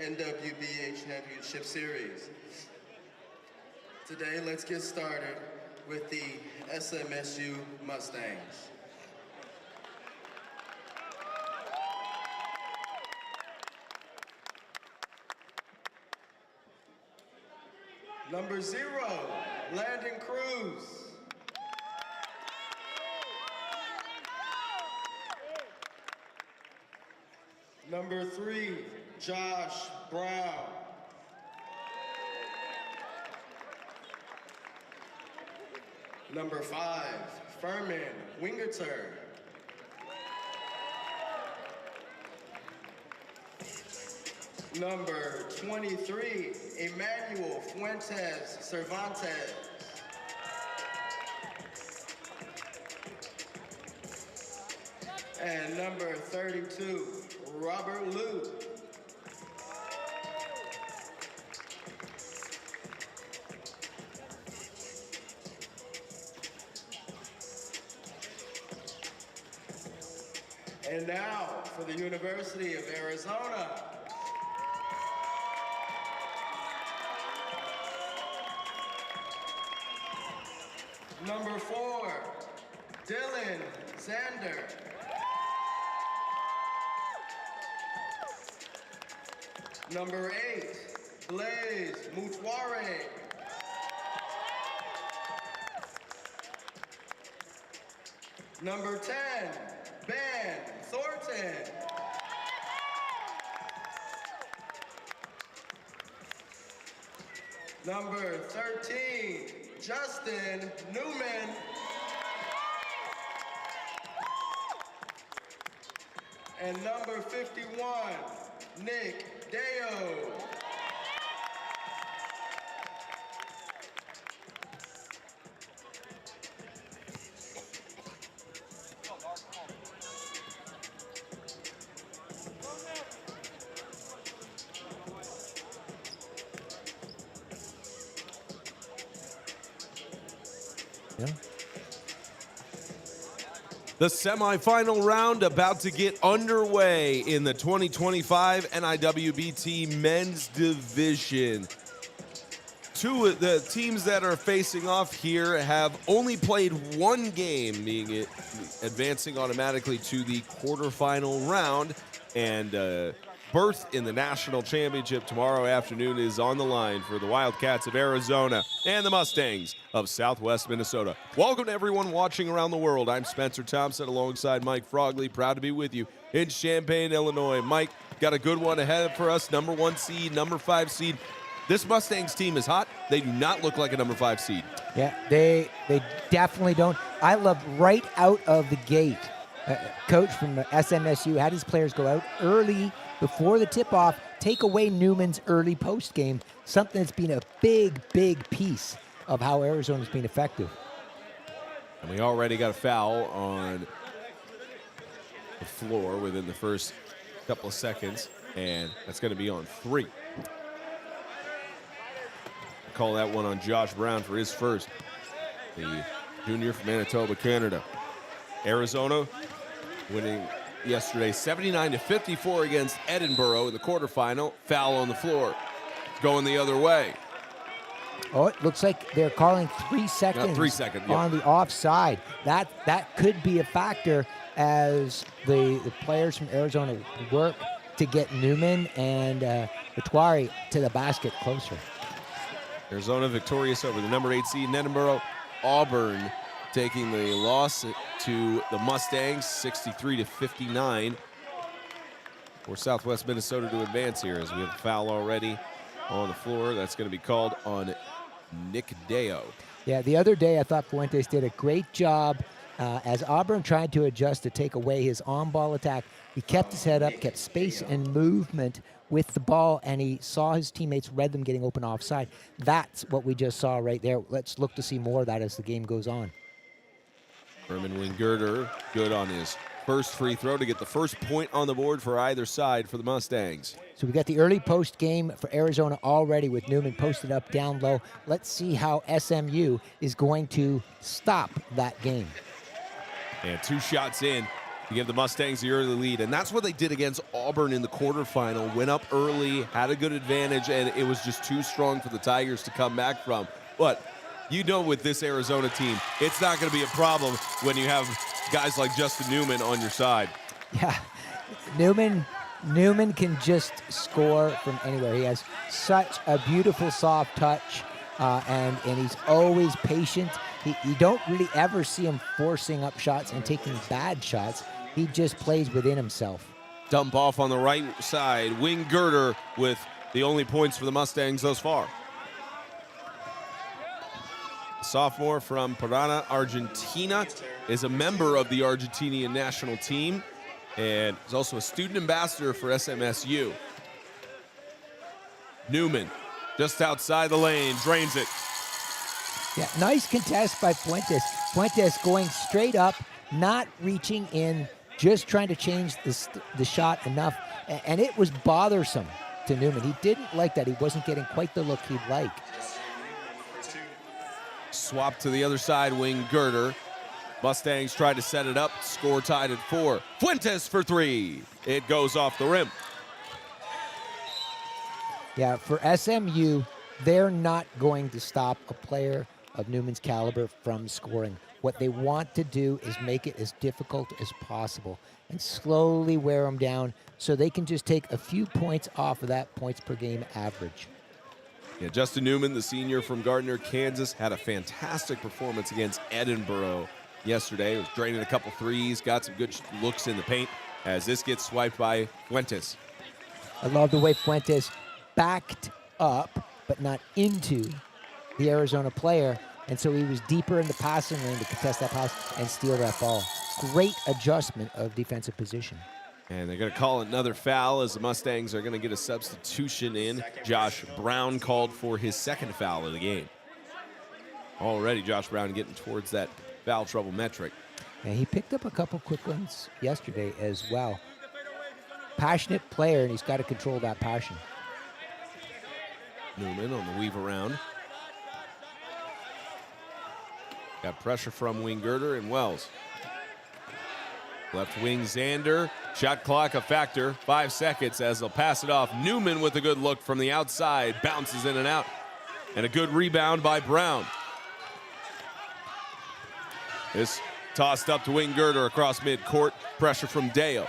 NIWBT Championship Series. Today, let's get started with the SMSU Mustangs. Number 0, Landon Cruz. Number 3, Josh Brown. Number 5, Furman Wingerter. Number 23, Emmanuel Fuentes Cervantes. And number 32, Robert Liu. And now for the University of Arizona. Number 4, Dylan Zander. Number 8, Blaze Mutuare. Number 10, Ben Thornton. Number 13, Justin Newman. And number 51, Nick Deo. The semifinal round about to get underway in the 2025 NIWBT Men's Division. Two of the teams that are facing off here have only played one game, being it advancing automatically to the quarterfinal round, and berth in the national championship tomorrow afternoon is on the line for the Wildcats of Arizona and the Mustangs of Southwest Minnesota. Welcome to everyone watching around the world. I'm Spencer Thompson alongside Mike Frogley, proud to be with you in Champaign, Illinois. Mike, got a good one ahead for us, number 1 seed, number 5 seed. This Mustangs team is hot. They do not look like a number 5 seed. Yeah, they definitely don't. I love right out of the gate. Coach from SMSU had his players go out early before the tip-off, take away Newman's early post-game, something that's been a big, big piece of how Arizona's been effective. And we already got a foul on the floor within the first couple of seconds, and that's going to be on 3. Call that one on Josh Brown for his first, the junior from Manitoba, Canada. Arizona winning yesterday 79-54 against Edinburgh in the quarterfinal. Foul on the floor. Going the other way. Oh, it looks like they're calling 3 seconds, 3 seconds on the offside. That could be a factor as the players from Arizona work to get Newman and Mutuare to the basket closer. Arizona victorious over the number 8 seed in Edinburgh. Auburn taking the loss to the Mustangs, 63-59. For Southwest Minnesota to advance here, as we have a foul already on the floor. That's going to be called on Nick Deo. Yeah, the other day I thought Fuentes did a great job as Auburn tried to adjust to take away his on-ball attack. He kept his head up, kept space and movement with the ball, and he saw his teammates, read them getting open offside. That's what we just saw right there. Let's look to see more of that as the game goes on. Herman Wingerter good on his first free throw to get the first point on the board for either side for the Mustangs. So we got the early post game for Arizona already with Newman posted up down low. Let's see how SMU is going to stop that game. And 2 shots in to give the Mustangs the early lead. And that's what they did against Auburn in the quarterfinal. Went up early, had a good advantage, and it was just too strong for the Tigers to come back from. But you know, with this Arizona team, it's not going to be a problem when you have guys like Justin Newman on your side. Yeah, Newman can just score from anywhere. He has such a beautiful soft touch, and he's always patient. You don't really ever see him forcing up shots and taking bad shots. He just plays within himself. Dump off on the right side. Wing Girder with the only points for the Mustangs thus far. Sophomore from Parana, Argentina, is a member of the Argentinian national team and is also a student ambassador for SMSU. Newman, just outside the lane, drains it. Yeah, nice contest by Fuentes. Fuentes going straight up, not reaching in, just trying to change the shot enough. And it was bothersome to Newman. He didn't like that. He wasn't getting quite the look he'd like. Swap to the other side, Wing Girder. Mustangs try to set it up, score tied at 4. Fuentes for 3. It goes off the rim. Yeah, for SMU, they're not going to stop a player of Newman's caliber from scoring. What they want to do is make it as difficult as possible and slowly wear them down so they can just take a few points off of that points per game average. Yeah, Justin Newman, the senior from Gardner, Kansas, had a fantastic performance against Edinburgh yesterday. He was draining a couple threes, got some good looks in the paint as this gets swiped by Fuentes. I love the way Fuentes backed up, but not into the Arizona player. And so he was deeper in the passing lane to contest that pass and steal that ball. Great adjustment of defensive position. And they're going to call another foul as the Mustangs are going to get a substitution in. Josh Brown called for his second foul of the game. Already Josh Brown getting towards that foul trouble metric. And he picked up a couple quick ones yesterday as well. Passionate player, and he's got to control that passion. Newman on the weave around. Got pressure from Wing Girder and Wells. Left wing Xander. Shot clock a factor. 5 seconds as they'll pass it off. Newman with a good look from the outside. Bounces in and out. And a good rebound by Brown. This tossed up to Wing Girder across midcourt. Pressure from Deo.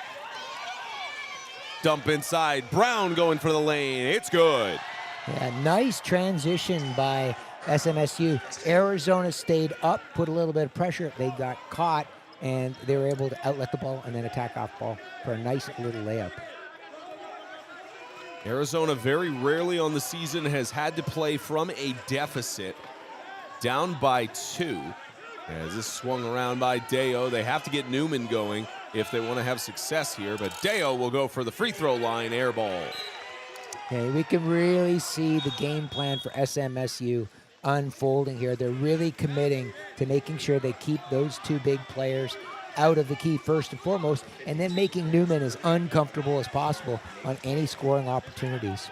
Dump inside. Brown going for the lane. It's good. Yeah, nice transition by SMSU. Arizona stayed up, put a little bit of pressure. They got caught, and they were able to outlet the ball and then attack off ball for a nice little layup. Arizona very rarely on the season has had to play from a deficit. Down by 2. As this swung around by Deo, they have to get Newman going if they want to have success here, but Deo will go for the free throw line air ball. Okay, we can really see the game plan for SMSU unfolding here. They're really committing to making sure they keep those two big players out of the key first and foremost, and then making Newman as uncomfortable as possible on any scoring opportunities.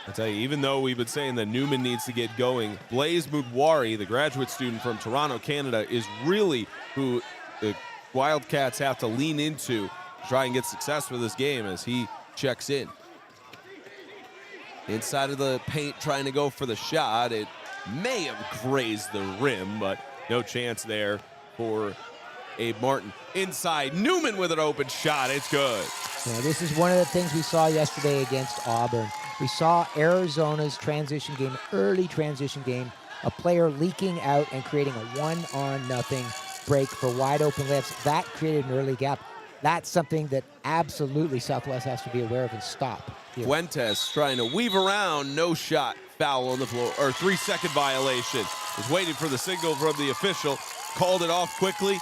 I'll tell you, even though we've been saying that Newman needs to get going, Blaise Mudwari, the graduate student from Toronto, Canada, is really who the Wildcats have to lean into to try and get success for this game as he checks in. Inside of the paint, trying to go for the shot. It may have grazed the rim, but no chance there for Abe Martin. Inside, Newman with an open shot. It's good. Yeah, this is one of the things we saw yesterday against Auburn. We saw Arizona's transition game, early transition game, a player leaking out and creating a 1-on-0 break for wide open layups. That created an early gap. That's something that absolutely Southwest has to be aware of and stop. Here. Fuentes trying to weave around, no shot, foul on the floor, or 3-second violation. Was waiting for the signal from the official, called it off quickly,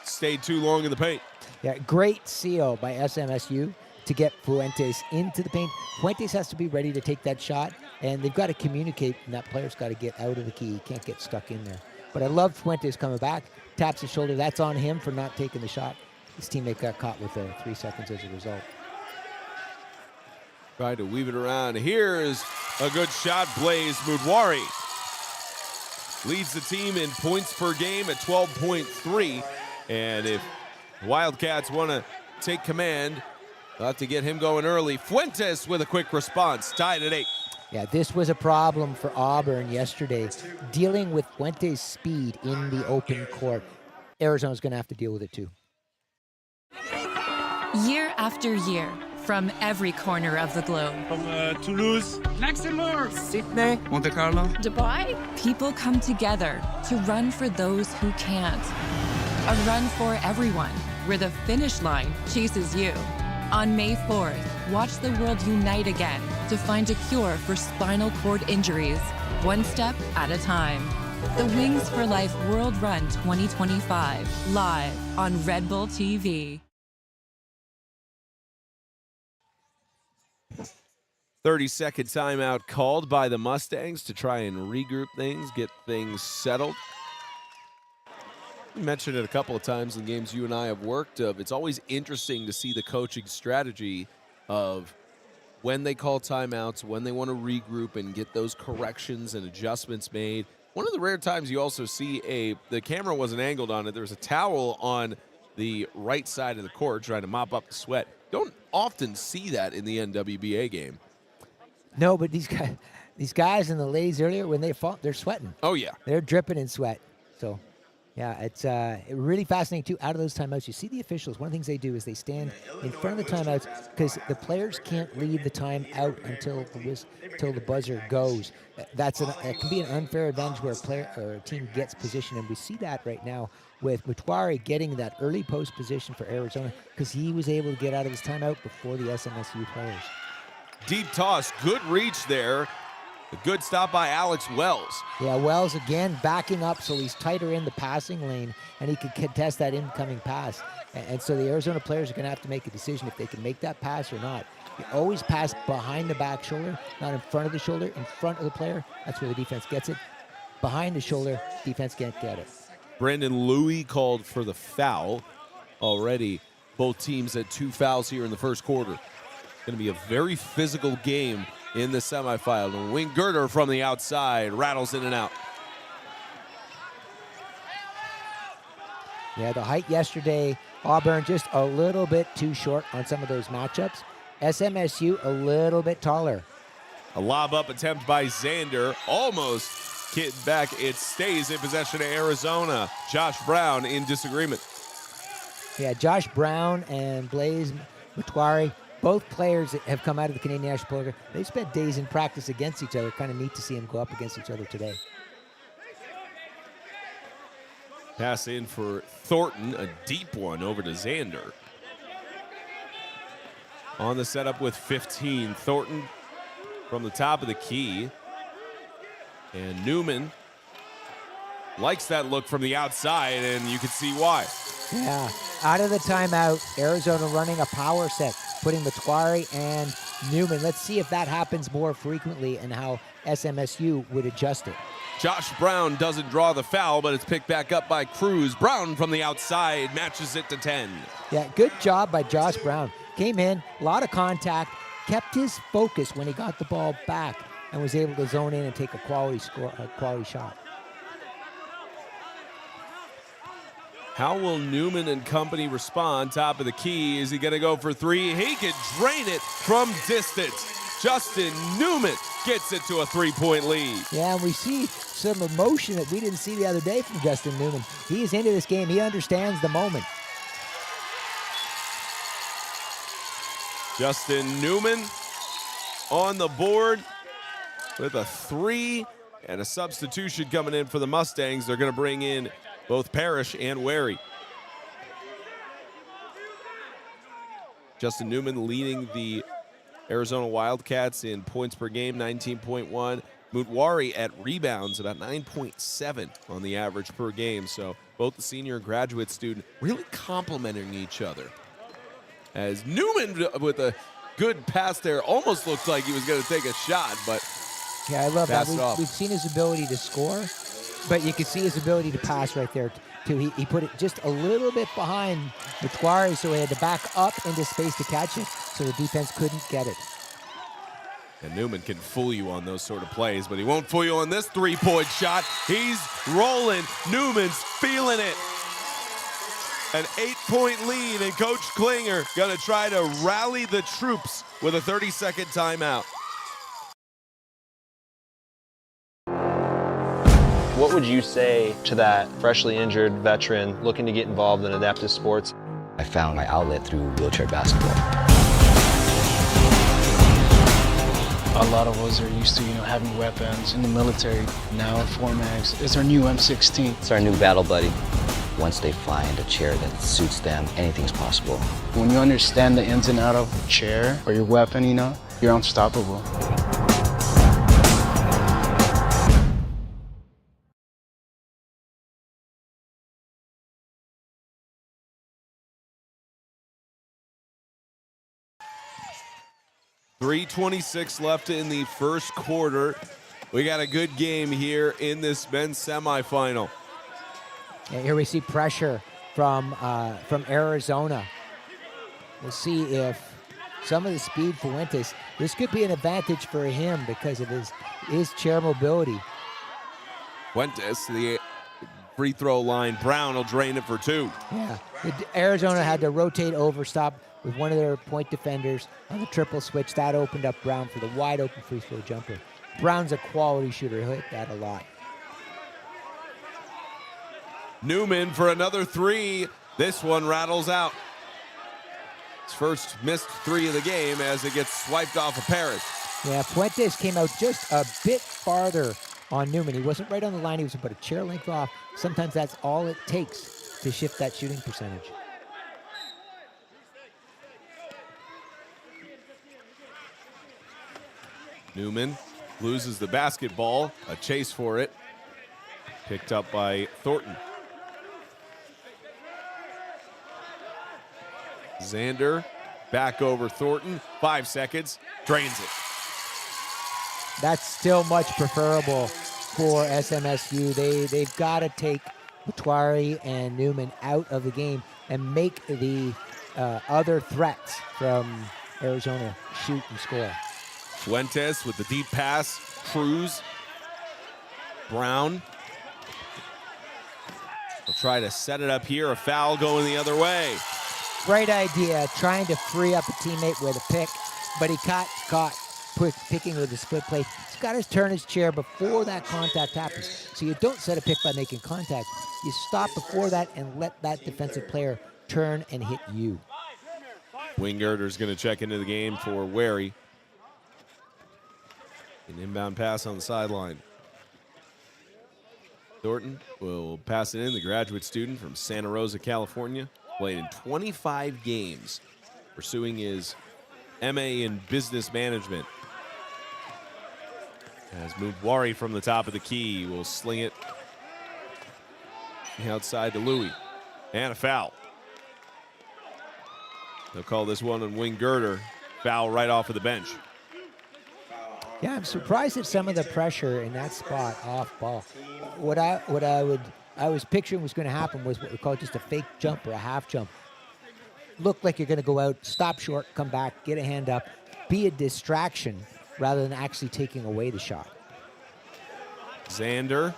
stayed too long in the paint. Yeah, great seal by SMSU to get Fuentes into the paint. Fuentes has to be ready to take that shot, and they've got to communicate, and that player's got to get out of the key. He can't get stuck in there. But I love Fuentes coming back, taps his shoulder. That's on him for not taking the shot. His teammate got caught with 3 seconds as a result. Try to weave it around. Here's a good shot. Blaise Mudwari leads the team in points per game at 12.3. And if Wildcats want to take command, they'll have to get him going early. Fuentes with a quick response, tied at 8. Yeah, this was a problem for Auburn yesterday, dealing with Fuentes' speed in the open court. Arizona's going to have to deal with it too. Year after year, from every corner of the globe. From Toulouse, Luxembourg, Sydney, Monte Carlo, Dubai? People come together to run for those who can't. A run for everyone, where the finish line chases you. On May 4th, watch the world unite again to find a cure for spinal cord injuries, one step at a time. The Wings for Life World Run 2025, live on Red Bull TV. 30-second timeout called by the Mustangs to try and regroup things, get things settled. We mentioned it a couple of times in games you and I have worked of. It's always interesting to see the coaching strategy of when they call timeouts, when they want to regroup and get those corrections and adjustments made. One of the rare times you also see the camera wasn't angled on it. There was a towel on the right side of the court trying to mop up the sweat. Don't often see that in the NWBA game. No, but these guys and the ladies earlier, when they fall, they're sweating. Oh, yeah. They're dripping in sweat. So, yeah, it's really fascinating, too. Out of those timeouts, you see the officials. One of the things they do is they stand in front of the timeouts because the players can't leave the time out until the buzzer goes. It can be an unfair advantage where a player or a team gets position, and we see that right now with Mutwari getting that early post position for Arizona because he was able to get out of his timeout before the SMSU players. Deep toss, good reach there. A good stop by Alex Wells. Yeah, Wells again backing up, so he's tighter in the passing lane, and he can contest that incoming pass. And so the Arizona players are going to have to make a decision if they can make that pass or not. You always pass behind the back shoulder, not in front of the shoulder, in front of the player. That's where the defense gets it. Behind the shoulder, defense can't get it. Brandon Louie called for the foul already. Both teams had 2 fouls here in the first quarter. Going to be a very physical game in the semifinal. And Wing Girder from the outside rattles in and out. Yeah, the height yesterday, Auburn just a little bit too short on some of those matchups. SMSU a little bit taller. A lob up attempt by Xander, almost kicked back. It stays in possession of Arizona. Josh Brown in disagreement. Yeah, Josh Brown and Blaze Mutwari, both players that have come out of the Canadian National Program, they've spent days in practice against each other. Kind of neat to see them go up against each other today. Pass in for Thornton, a deep one over to Xander. On the setup with 15, Thornton from the top of the key. And Newman likes that look from the outside, and you can see why. Yeah, out of the timeout, Arizona running a power set, putting Mutwari and Newman. Let's see if that happens more frequently and how SMSU would adjust it. Josh Brown doesn't draw the foul, but it's picked back up by Cruz. Brown from the outside matches it to 10. Yeah, good job by Josh Brown. Came in, a lot of contact, kept his focus when he got the ball back, and was able to zone in and take a quality shot. How will Newman and company respond? Top of the key. Is he going to go for 3? He can drain it from distance. Justin Newman gets it to a 3-point lead. Yeah, and we see some emotion that we didn't see the other day from Justin Newman. He is into this game. He understands the moment. Justin Newman on the board with a 3 and a substitution coming in for the Mustangs. They're going to bring in both Parrish and Wary. Justin Newman leading the Arizona Wildcats in points per game, 19.1. Mutwari at rebounds, about 9.7 on the average per game. So both the senior and graduate student really complementing each other. As Newman with a good pass there, almost looked like he was going to take a shot, but yeah, I love that. off. We've seen his ability to score, but you can see his ability to pass right there too. He put it just a little bit behind Mutwari, so he had to back up into space to catch it, so the defense couldn't get it. And Newman can fool you on those sort of plays, but he won't fool you on this 3-point shot. He's rolling. Newman's feeling it. An 8-point lead, and Coach Klinger going to try to rally the troops with a 30-second timeout. What would you say to that freshly injured veteran looking to get involved in adaptive sports? I found my outlet through wheelchair basketball. A lot of us are used to, having weapons in the military. Now our Formax is our new M16. It's our new battle buddy. Once they find a chair that suits them, anything's possible. When you understand the ins and outs of a chair or your weapon, you're unstoppable. .326 left in the first quarter. We got a good game here in this men's semifinal. Yeah, here we see pressure from Arizona. We'll see if some of the speed Fuentes, this could be an advantage for him because of his chair mobility. Fuentes to the free throw line. Brown will drain it for two. Yeah, Arizona had to rotate over, stop with one of their point defenders on the triple switch. That opened up Brown for the wide open free throw jumper. Brown's a quality shooter. He'll hit that a lot. Newman for another three. This one rattles out. His first missed three of the game as it gets swiped off of Parrish. Yeah, Fuentes came out just a bit farther on Newman. He wasn't right on the line. He was about a chair length off. Sometimes that's all it takes to shift that shooting percentage. Newman loses the basketball. A chase for it. Picked up by Thornton. Xander back over Thornton. 5 seconds. Drains it. That's still much preferable for SMSU. They've got to take Mutwari and Newman out of the game and make the other threats from Arizona shoot and score. Fuentes with the deep pass. Cruz. Brown will try to set it up here. A foul going the other way. Great idea, trying to free up a teammate with a pick, but he got caught picking with a split play. He's got to turn his chair before that contact happens. So you don't set a pick by making contact. You stop before that and let that defensive player turn and hit you. Winggerter's going to check into the game for Wary. An inbound pass on the sideline. Thornton will pass it in, the graduate student from Santa Rosa, California. Played in 25 games, pursuing his MA in business management. As Mubwari from the top of the key will sling it outside to Louis. And a foul. They'll call this one on Winggerter. Foul right off of the bench. Yeah, I'm surprised at some of the pressure in that spot off ball. What I was picturing was going to happen was what we call just a fake jump or a half jump. Look like you're going to go out, stop short, come back, get a hand up, be a distraction rather than actually taking away the shot. Xander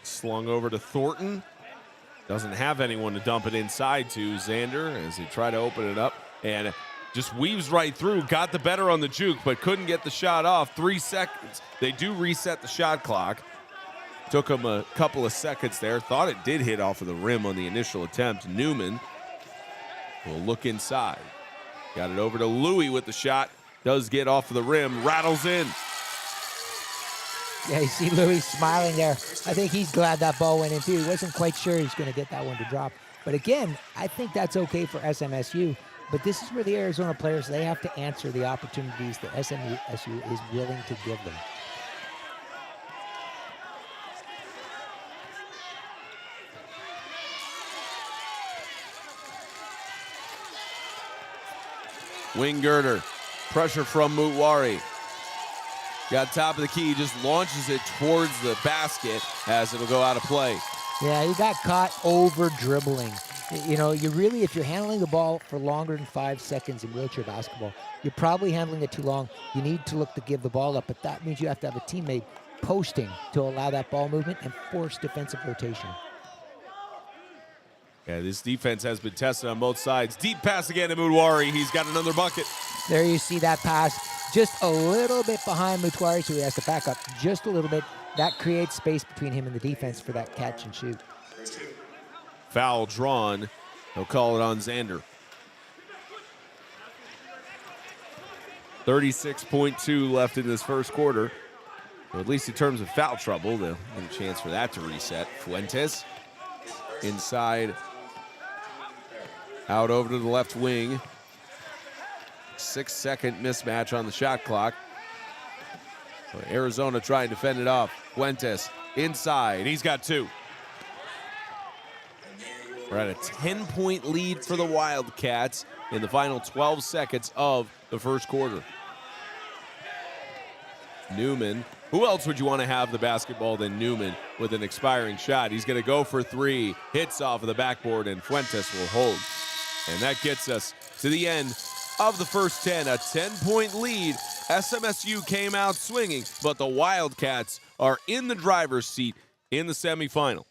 slung over to Thornton. Doesn't have anyone to dump it inside to. Xander as he tried to open it up and just weaves right through. Got the better on the juke, but couldn't get the shot off. 3 seconds. They do reset the shot clock. Took him a couple of seconds there. Thought it did hit off of the rim on the initial attempt. Newman will look inside. Got it over to Louis with the shot. Does get off of the rim. Rattles in. Yeah, you see Louis smiling there. I think he's glad that ball went in too. He wasn't quite sure he was going to get that one to drop. But again, I think that's okay for SMSU. But this is where the Arizona players, they have to answer the opportunities that SMSU is willing to give them. Winggerter. Pressure from Mutwari. Got top of the key, just launches it towards the basket as it'll go out of play. Yeah, he got caught over dribbling. You know, you really, if you're handling the ball for longer than 5 seconds in wheelchair basketball, you're probably handling it too long. You need to look to give the ball up, but that means you have to have a teammate posting to allow that ball movement and force defensive rotation. Yeah, this defense has been tested on both sides. Deep pass again to Mudwari. He's got another bucket. There you see that pass just a little bit behind Mutwari, so he has to back up just a little bit. That creates space between him and the defense for that catch and shoot. Foul drawn. They'll call it on Xander. 36.2 left in this first quarter. So at least in terms of foul trouble, they'll get a chance for that to reset. Fuentes inside, out over to the left wing. 6-second mismatch on the shot clock. So Arizona trying to fend it off. Fuentes inside. He's got 2. We're at a 10-point lead for the Wildcats in the final 12 seconds of the first quarter. Newman. Who else would you want to have the basketball than Newman with an expiring shot? He's going to go for 3. Hits off of the backboard, and Fuentes will hold. And that gets us to the end of the first 10. A 10-point lead. SMSU came out swinging, but the Wildcats are in the driver's seat in the semifinal.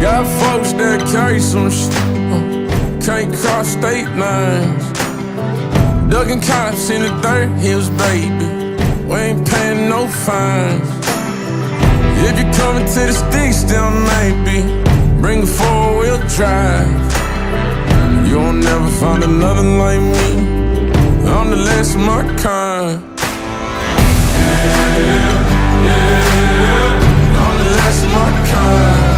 Got folks that carry some shit, can't cross state lines. Ducking cops in the dirt hills, baby. We ain't paying no fines. If you're coming to the sticks, still maybe bring a 4-wheel drive. You'll never find another like me. I'm the last of my kind. I'm the last of my kind.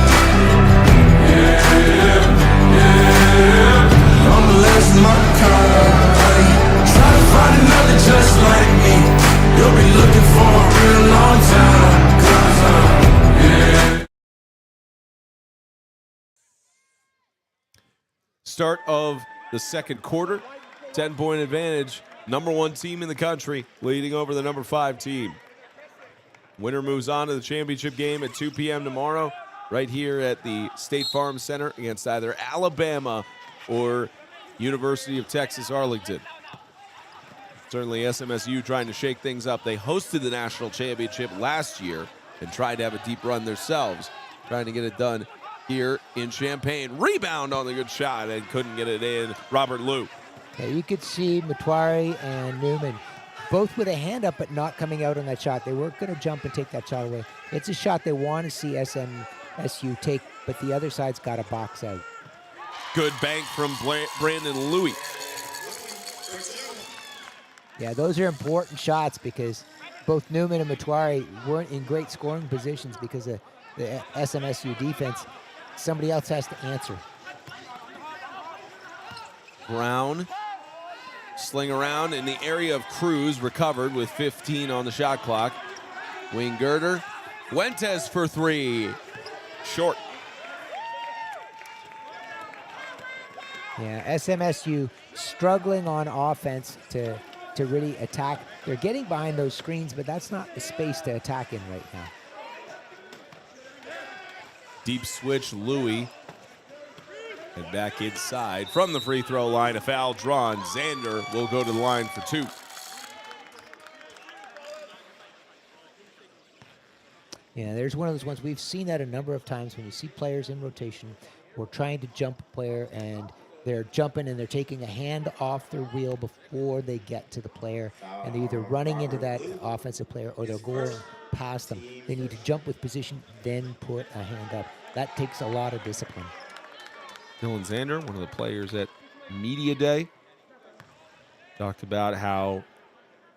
I'm the last of my kind. Try to find another just like me. You'll be looking for a real long time. 'Cause Start of the second quarter. 10-point advantage. Number 1 team in the country leading over the number 5 team. Winner moves on to the championship game at 2 p.m. tomorrow, right here at the State Farm Center against either Alabama or University of Texas Arlington. Certainly SMSU trying to shake things up. They hosted the national championship last year and tried to have a deep run themselves, trying to get it done here in Champaign. Rebound on the good shot and couldn't get it in. Robert Liu. Yeah, you could see Mutwari and Newman both with a hand up but not coming out on that shot. They weren't going to jump and take that shot away. It's a shot they want to see SMSU take, but the other side's got to box out. Good bank from Brandon Louie. Yeah, those are important shots because both Newman and Mutwari weren't in great scoring positions because of the SMSU defense. Somebody else has to answer. Brown sling around in the area of Cruz, recovered with 15 on the shot clock. Wing girder. Fuentes for 3. Short. Yeah, SMSU struggling on offense to really attack. They're getting behind those screens, but that's not the space to attack in right now. Deep switch, Louie. And back inside from the free throw line, a foul drawn. Xander will go to the line for 2. Yeah, there's one of those ones. We've seen that a number of times when you see players in rotation or trying to jump a player and they're jumping and they're taking a hand off their wheel before they get to the player, and they're either running into that offensive player or they're going past them. They need to jump with position, then put a hand up. That takes a lot of discipline. Dylan Xander, one of the players at Media Day, talked about how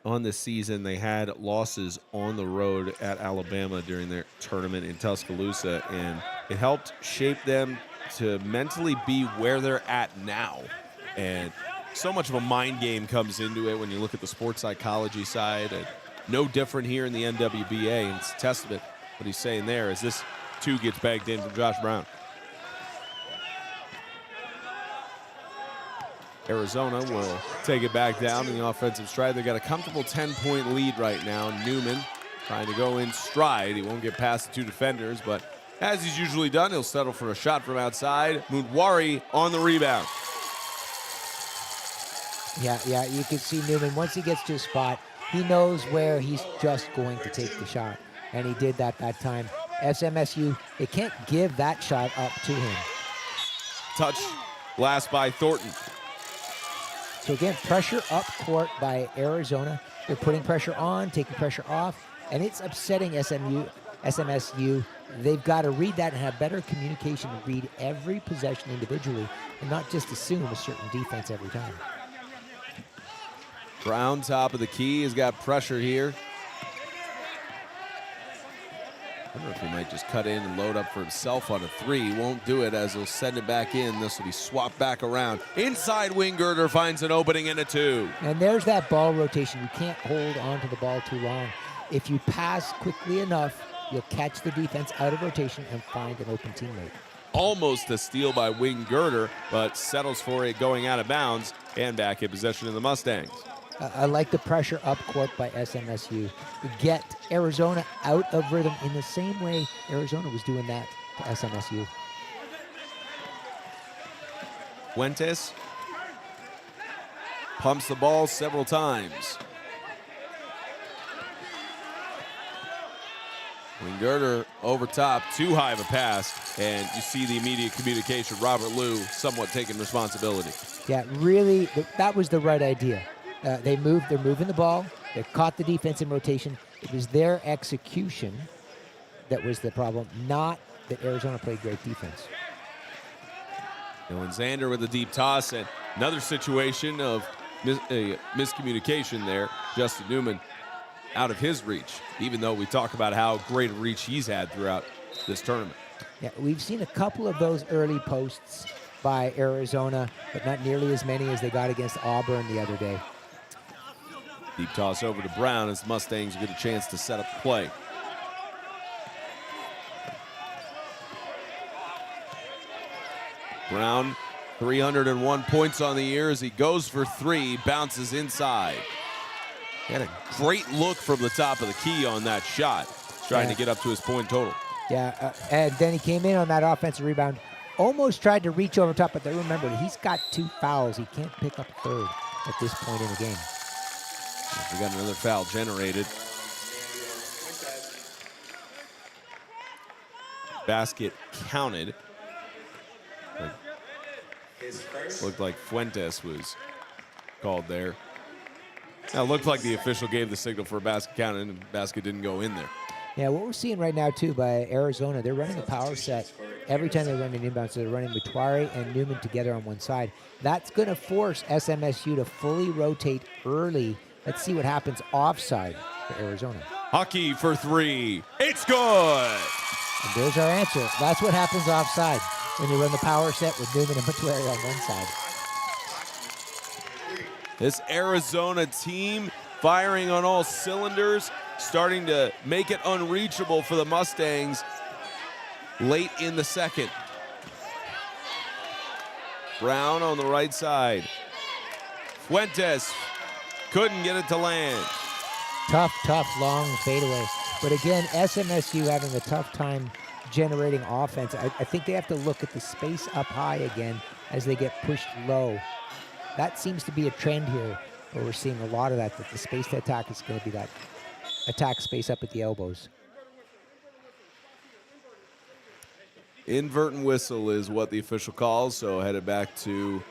on this season they had losses on the road at Alabama during their tournament in Tuscaloosa, and it helped shape them to mentally be where they're at now. And so much of a mind game comes into it when you look at the sports psychology side, and no different here in the NWBA, and it's a testament what he's saying there as this 2 gets bagged in from Josh Brown. Arizona will take it back down in the offensive stride. They've got a comfortable 10-point lead right now. Newman Trying to go in stride. He won't get past the two defenders, but as he's usually done, he'll settle for a shot from outside. Mudwari on the rebound. Yeah, you can see Newman, once he gets to a spot, he knows where he's just going to take the shot, and he did that time. SMSU, they can't give that shot up to him. Touch last by Thornton. So again, pressure up court by Arizona. They're putting pressure on, taking pressure off, and it's upsetting SMSU. They've got to read that and have better communication and read every possession individually and not just assume a certain defense every time. Brown, top of the key, has got pressure here. I wonder if he might just cut in and load up for himself on a three. He won't do it as he'll send it back in. This will be swapped back around. Inside Wingirter finds an opening in a two. And there's that ball rotation. You can't hold on to the ball too long. If you pass quickly enough, you'll catch the defense out of rotation and find an open teammate. Almost a steal by Wingirter, but settles for it going out of bounds and back in possession of the Mustangs. I like the pressure up court by SMSU to get Arizona out of rhythm in the same way Arizona was doing that to SMSU. Fuentes pumps the ball several times. Wingirter over top, too high of a pass, and you see the immediate communication. Robert Liu somewhat taking responsibility. Yeah, really, that was the right idea. They're moving the ball. They caught the defense in rotation. It was their execution that was the problem, not that Arizona played great defense. Dylan Zander with a deep toss, and another situation of miscommunication there. Justin Newman out of his reach, even though we talk about how great a reach he's had throughout this tournament. Yeah, we've seen a couple of those early posts by Arizona, but not nearly as many as they got against Auburn the other day. Deep toss over to Brown as the Mustangs get a chance to set up the play. Brown, 301 points on the year as he goes for three, bounces inside. He had a great look from the top of the key on that shot, trying to get up to his point total. Yeah, and then he came in on that offensive rebound, almost tried to reach over top, but then remember, he's got 2 fouls. He can't pick up a third at this point in the game. We got another foul generated. Basket counted. Looked like Fuentes was called there. Now, it looked like the official gave the signal for a basket count, and the basket didn't go in there. Yeah, what we're seeing right now, too, by Arizona, they're running a power set every time they're running inbound. So they're running Mutwari and Newman together on one side. That's going to force SMSU to fully rotate early. Let's see what happens offside for Arizona. Hockey for three. It's good. And there's our answer. That's what happens offside when you run the power set with Newman and Mutwari on one side. This Arizona team firing on all cylinders, starting to make it unreachable for the Mustangs late in the second. Brown on the right side. Fuentes couldn't get it to land. Tough, long fadeaway. But again, SMSU having a tough time generating offense. I think they have to look at the space up high again as they get pushed low. That seems to be a trend here, where we're seeing a lot of that the space to attack is going to be that attack space up at the elbows. Invertent whistle is what the official calls, so headed back to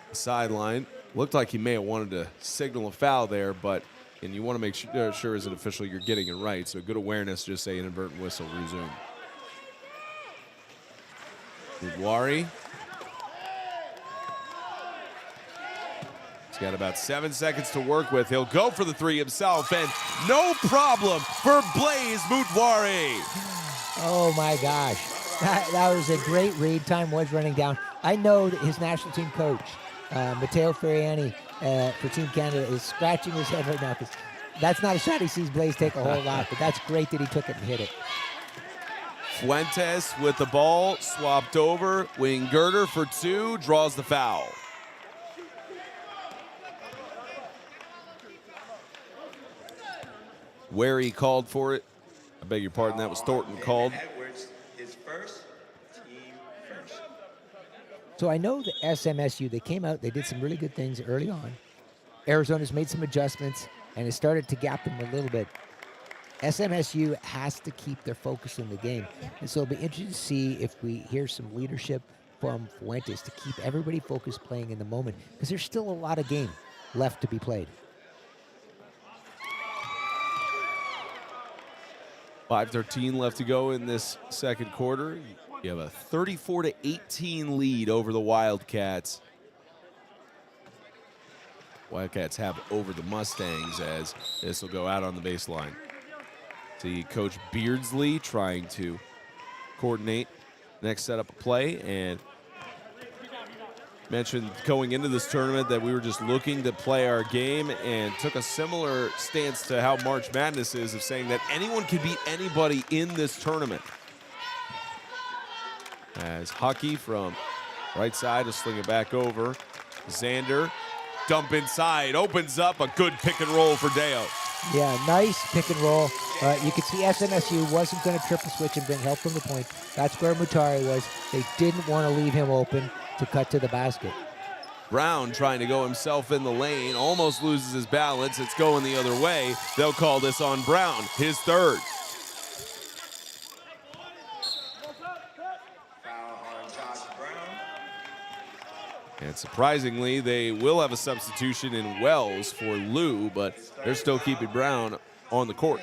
the sideline. Looked like he may have wanted to signal a foul there, but and you want to make sure as an official you're getting it right, so good awareness, just say an invertent whistle, resume. Mudwari. He's got about 7 seconds to work with. He'll go for the three himself, and no problem for Blaze Mudwari. Oh my gosh. That was a great read. Time was running down. I know that his national team coach, Matteo Ferriani, for Team Canada, is scratching his head right now because that's not a shot he sees Blaze take a whole lot, but that's great that he took it and hit it. Fuentes with the ball, swapped over. Wingirter for two, draws the foul. where he called for it. I beg your pardon, that was Thornton called. Edwards, his first, team first. So I know the SMSU, they came out, they did some really good things early on. Arizona's made some adjustments, and it started to gap them a little bit. SMSU has to keep their focus in the game. And so it'll be interesting to see if we hear some leadership from Fuentes to keep everybody focused playing in the moment, because there's still a lot of game left to be played. 5:13 left to go in this second quarter. You have a 34-18 lead over the Wildcats. Wildcats have over the Mustangs as this will go out on the baseline. See Coach Beardsley trying to coordinate next setup of play, and mentioned going into this tournament that we were just looking to play our game, and took a similar stance to how March Madness is, of saying that anyone can beat anybody in this tournament. As Huckey from right side will sling it back over. Xander, dump inside, opens up a good pick and roll for Deo. Yeah, nice pick and roll. You could see SMSU wasn't going to triple switch and bring help from the point. That's where Mutari was. They didn't want to leave him open to cut to the basket. Brown trying to go himself in the lane, almost loses his balance. It's going the other way. They'll call this on Brown, his third. Foul on Josh Brown. And surprisingly, they will have a substitution in Wells for Lou, but they're still keeping Brown on the court.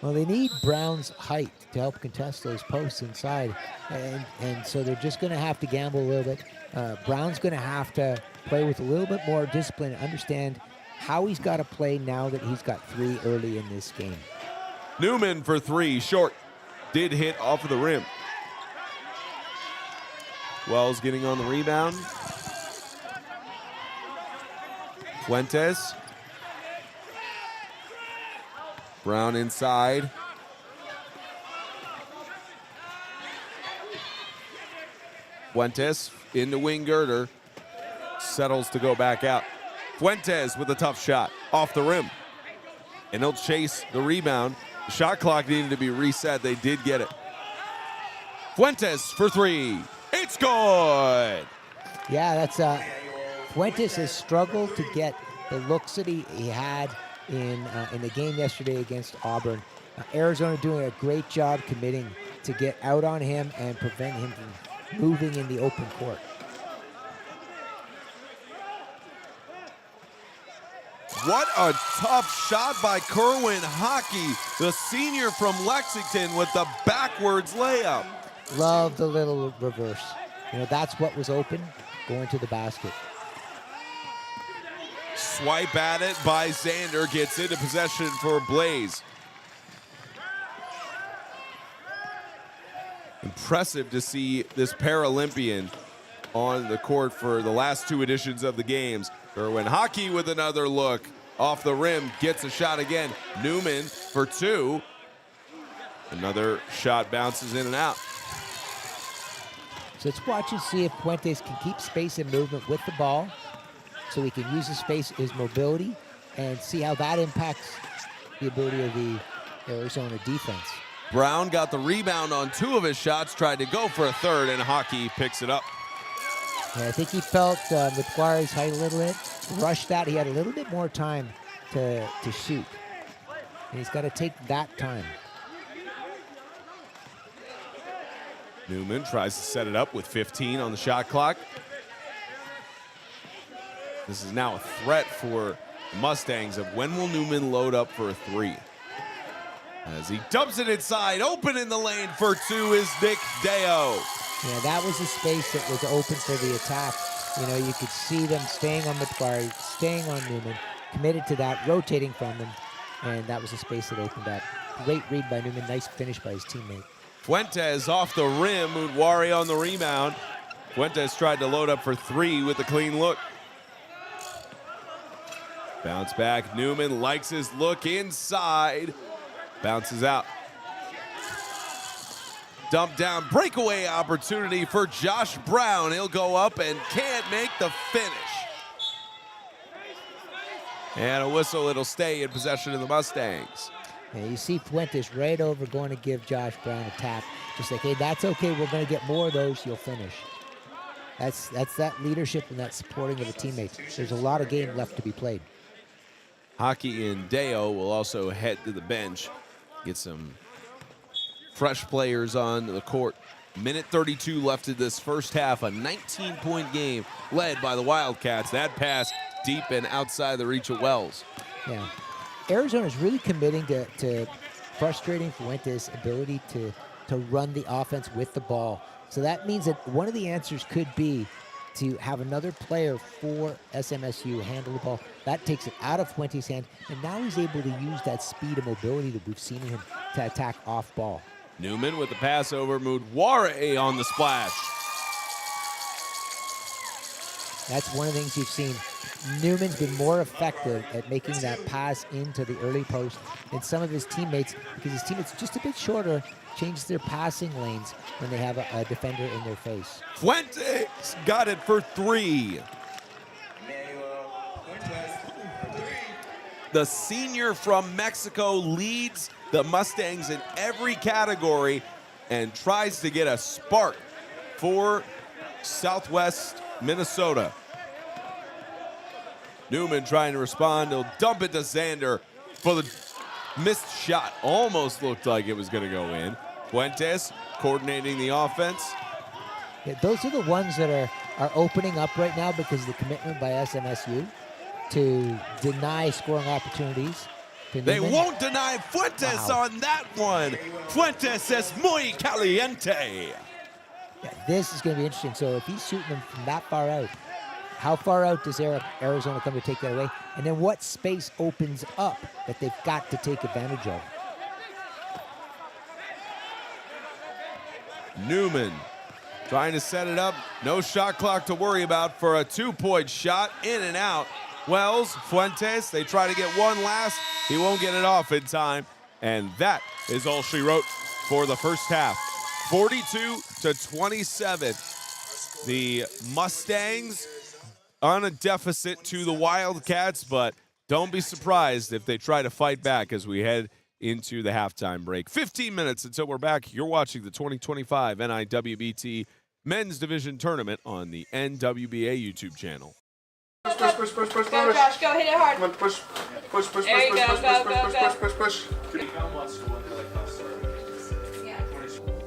Well, they need Brown's height to help contest those posts inside, and so they're just going to have to gamble a little bit. Brown's going to have to play with a little bit more discipline and understand how he's got to play now that he's got three early in this game. Newman for three, short. Did hit off of the rim. Wells getting on the rebound. Fuentes. Brown inside. Fuentes in the wing girder. Settles to go back out. Fuentes with a tough shot off the rim. And he'll chase the rebound. The shot clock needed to be reset. They did get it. Fuentes for three. It's good. Yeah, that's Fuentes has struggled to get the looks that he had in the game yesterday against Auburn. Arizona doing a great job committing to get out on him and prevent him from moving in the open court. What a tough shot by Kerwin Hockey, the senior from Lexington, with the backwards layup. Love the little reverse. You know, that's what was open, going to the basket. Swipe at it by Xander, gets into possession for Blaze. Impressive to see this Paralympian on the court for the last two editions of the games. Kerwin Hockey with another look. Off the rim, gets a shot again. Newman for two. Another shot bounces in and out. So let's watch and see if Fuentes can keep space and movement with the ball, so he can use his space, his mobility, and see how that impacts the ability of the Arizona defense. Brown got the rebound on two of his shots, tried to go for a third, and Hockey picks it up. Yeah, I think he felt McQuarrie's height a little bit, rushed that. He had a little bit more time to shoot, and he's got to take that time. Newman tries to set it up with 15 on the shot clock. This is now a threat for the Mustangs of when will Newman load up for a three. As he dumps it inside, open in the lane for two is Nick Deo. Yeah, that was the space that was open for the attack. You know, you could see them staying on McQuarrie, staying on Newman, committed to that, rotating from them, and that was the space that opened up. Great read by Newman, nice finish by his teammate. Fuentes off the rim, Mutwari on the rebound. Fuentes tried to load up for three with a clean look. Bounce back, Newman likes his look inside. Bounces out. Dump down, breakaway opportunity for Josh Brown. He'll go up and can't make the finish. And a whistle, it'll stay in possession of the Mustangs. And you see Fuentes right over going to give Josh Brown a tap. Just like, hey, that's okay. We're going to get more of those. You'll finish. That's that leadership and that supporting of a teammate. There's a lot of game left to be played. Hockey and Deo will also head to the bench, get some fresh players on the court. Minute 32 left in this first half, a 19-point game led by the Wildcats. That pass deep and outside the reach of Wells. Yeah. Arizona is really committing to frustrating Fuentes' ability to run the offense with the ball. So that means that one of the answers could be to have another player for SMSU handle the ball. That takes it out of Fuentes' hand, and now he's able to use that speed and mobility that we've seen him to attack off ball. Newman with the pass over, Mudware on the splash. That's one of the things you've seen. Newman's been more effective at making that pass into the early post than some of his teammates, because his teammates just a bit shorter, change their passing lanes when they have a defender in their face. Fuentes got it for 3. The senior from Mexico leads the Mustangs in every category and tries to get a spark for Southwest Minnesota. Newman trying to respond. He'll dump it to Xander for the missed shot. Almost looked like it was going to go in. Fuentes coordinating the offense. Yeah, those are the ones that are opening up right now because of the commitment by SMSU to deny scoring opportunities. They won't deny Fuentes on that one. Fuentes es muy caliente. Yeah, this is going to be interesting. So if he's shooting them from that far out, how far out does Arizona come to take that away? And then what space opens up that they've got to take advantage of? Newman trying to set it up. No shot clock to worry about for a 2-point shot. In and out. Wells, Fuentes, they try to get one last. He won't get it off in time. And that is all she wrote for the first half. 42-27. The Mustangs on a deficit to the Wildcats, but don't be surprised if they try to fight back as we head into the halftime break. 15 minutes until we're back. You're watching the 2025 NIWBT Men's Division Tournament on the NWBA YouTube channel. Push. Go, Josh. Go. Hit it hard. Come on, push. There you go. Push.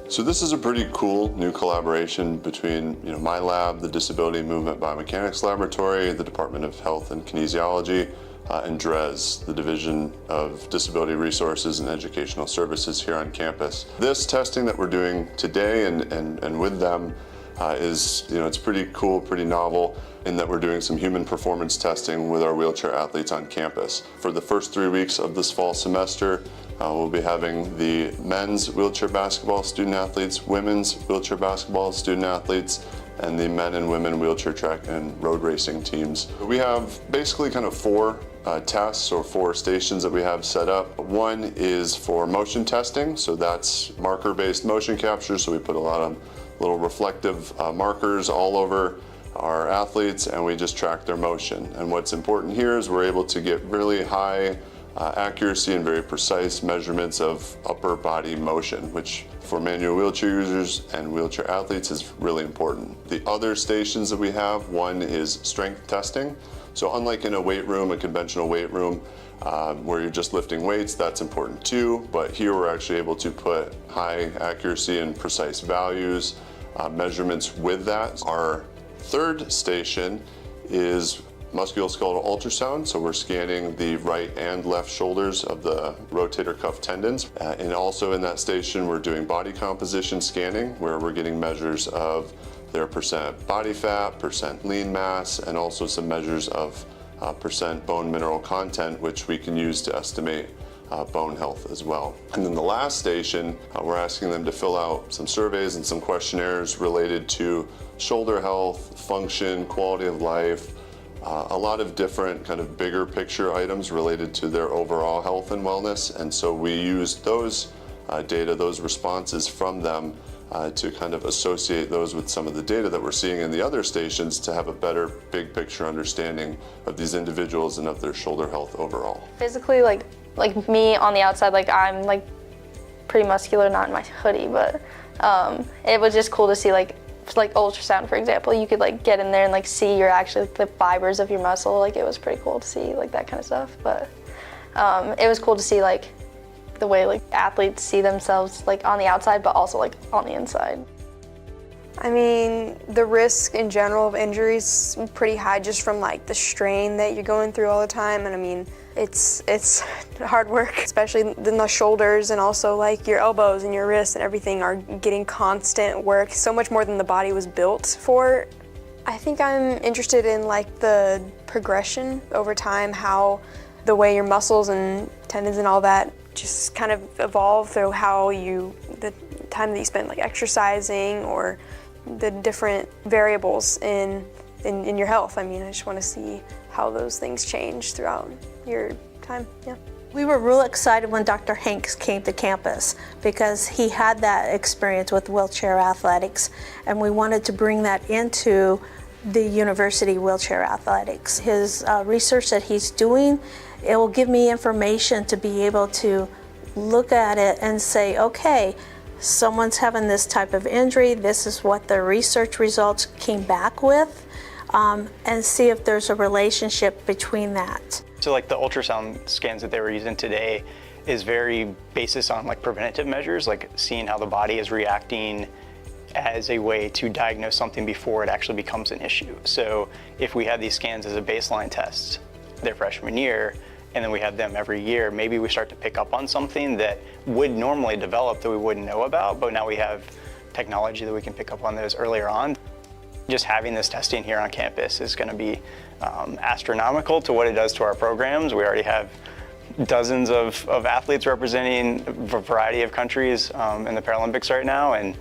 So this is a pretty cool new collaboration between my lab, the Disability Movement Biomechanics Laboratory, the Department of Health and Kinesiology, and DRES, the Division of Disability Resources and Educational Services here on campus. This testing that we're doing today and with them is, it's pretty cool, pretty novel, in that we're doing some human performance testing with our wheelchair athletes on campus. For the first 3 weeks of this fall semester, we'll be having the men's wheelchair basketball student athletes, women's wheelchair basketball student athletes, and the men and women wheelchair track and road racing teams. We have basically kind of 4 tests or 4 stations that we have set up. One is for motion testing, so that's marker-based motion capture, so we put a lot of little reflective markers all over our athletes and we just track their motion. And what's important here is we're able to get really high accuracy and very precise measurements of upper body motion, which for manual wheelchair users and wheelchair athletes is really important. The other stations that we have, one is strength testing. So unlike in a weight room, a conventional weight room, where you're just lifting weights, that's important too, but here we're actually able to put high accuracy and precise values, measurements with that. Our third station is musculoskeletal ultrasound, so we're scanning the right and left shoulders of the rotator cuff tendons. And also in that station, we're doing body composition scanning, where we're getting measures of their percent body fat, percent lean mass, and also some measures of percent bone mineral content, which we can use to estimate bone health as well. And then the last station, we're asking them to fill out some surveys and some questionnaires related to shoulder health, function, quality of life, a lot of different kind of bigger picture items related to their overall health and wellness. And so we use those data, those responses from them to kind of associate those with some of the data that we're seeing in the other stations to have a better big picture understanding of these individuals and of their shoulder health overall. Physically, like, like me on the outside, like I'm like pretty muscular, not in my hoodie, but it was just cool to see like ultrasound, for example. You could like get in there and like see your actually the fibers of your muscle. Like it was pretty cool to see like that kind of stuff. But it was cool to see like the way like athletes see themselves like on the outside, but also like on the inside. I mean, the risk in general of injuries is pretty high just from like the strain that you're going through all the time. And I mean, it's hard work, especially in the shoulders, and also like your elbows and your wrists and everything are getting constant work, so much more than the body was built for. I think I'm interested in like the progression over time, how the way your muscles and tendons and all that just kind of evolve through how the time that you spend like exercising, or the different variables in your health. I mean, I just want to see how those things change throughout your time, yeah. We were real excited when Dr. Hanks came to campus because he had that experience with wheelchair athletics, and we wanted to bring that into the university wheelchair athletics. His research that he's doing, it will give me information to be able to look at it and say, okay, someone's having this type of injury, this is what the research results came back with, and see if there's a relationship between that. So like the ultrasound scans that they were using today is very basis on like preventative measures, like seeing how the body is reacting as a way to diagnose something before it actually becomes an issue. So if we had these scans as a baseline test their freshman year, and then we have them every year, maybe we start to pick up on something that would normally develop that we wouldn't know about, but now we have technology that we can pick up on those earlier on. Just having this testing here on campus is going to be astronomical to what it does to our programs. We already have dozens of athletes representing a variety of countries in the Paralympics right now, and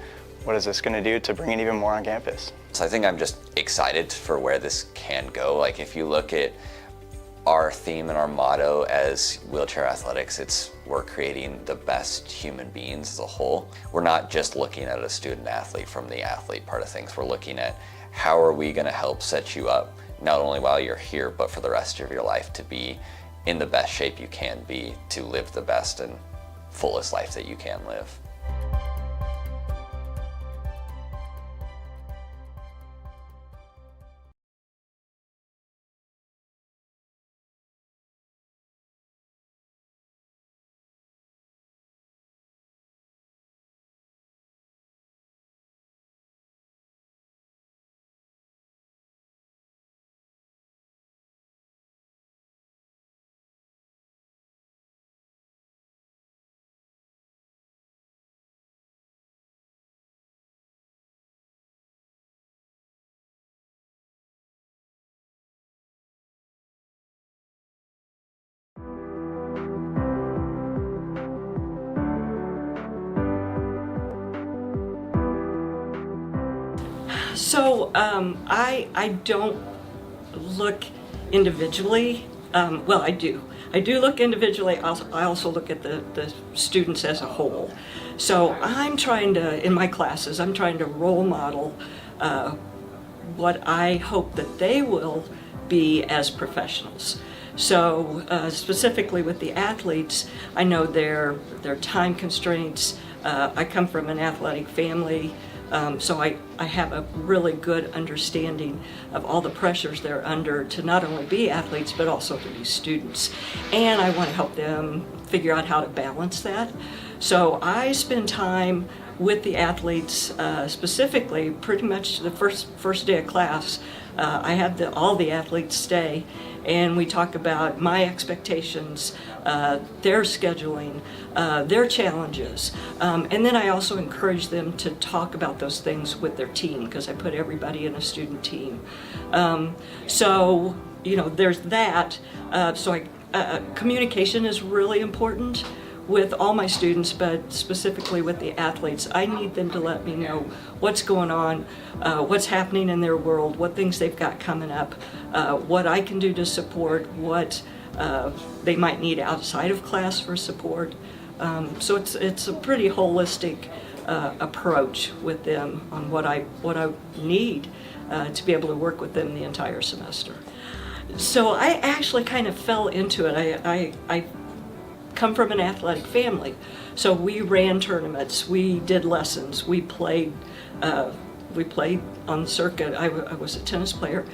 what is this going to do to bring in even more on campus? So I think I'm just excited for where this can go. Like if you look at our theme and our motto as wheelchair athletics, we're creating the best human beings as a whole. We're not just looking at a student athlete from the athlete part of things. We're looking at how are we going to help set you up, not only while you're here, but for the rest of your life to be in the best shape you can be, to live the best and fullest life that you can live. So I don't look individually. Well, I do. I do look individually. I also look at the students as a whole. So I'm trying to, in my classes, I'm trying to role model what I hope that they will be as professionals. So specifically with the athletes, I know their time constraints. I come from an athletic family. So I have a really good understanding of all the pressures they're under to not only be athletes, but also to be students. And I want to help them figure out how to balance that. So I spend time with the athletes, specifically pretty much the first day of class. I have all the athletes stay, and we talk about my expectations, their scheduling, their challenges, and then I also encourage them to talk about those things with their team, because I put everybody in a student team. So, you know, there's that. Communication is really important with all my students, but specifically with the athletes. I need them to let me know what's going on, what's happening in their world, what things they've got coming up, what I can do to support, what they might need outside of class for support. So it's a pretty holistic approach with them on what I need to be able to work with them the entire semester. So I actually kind of fell into it. I come from an athletic family. So we ran tournaments, we did lessons, we played on the circuit. I was a tennis player.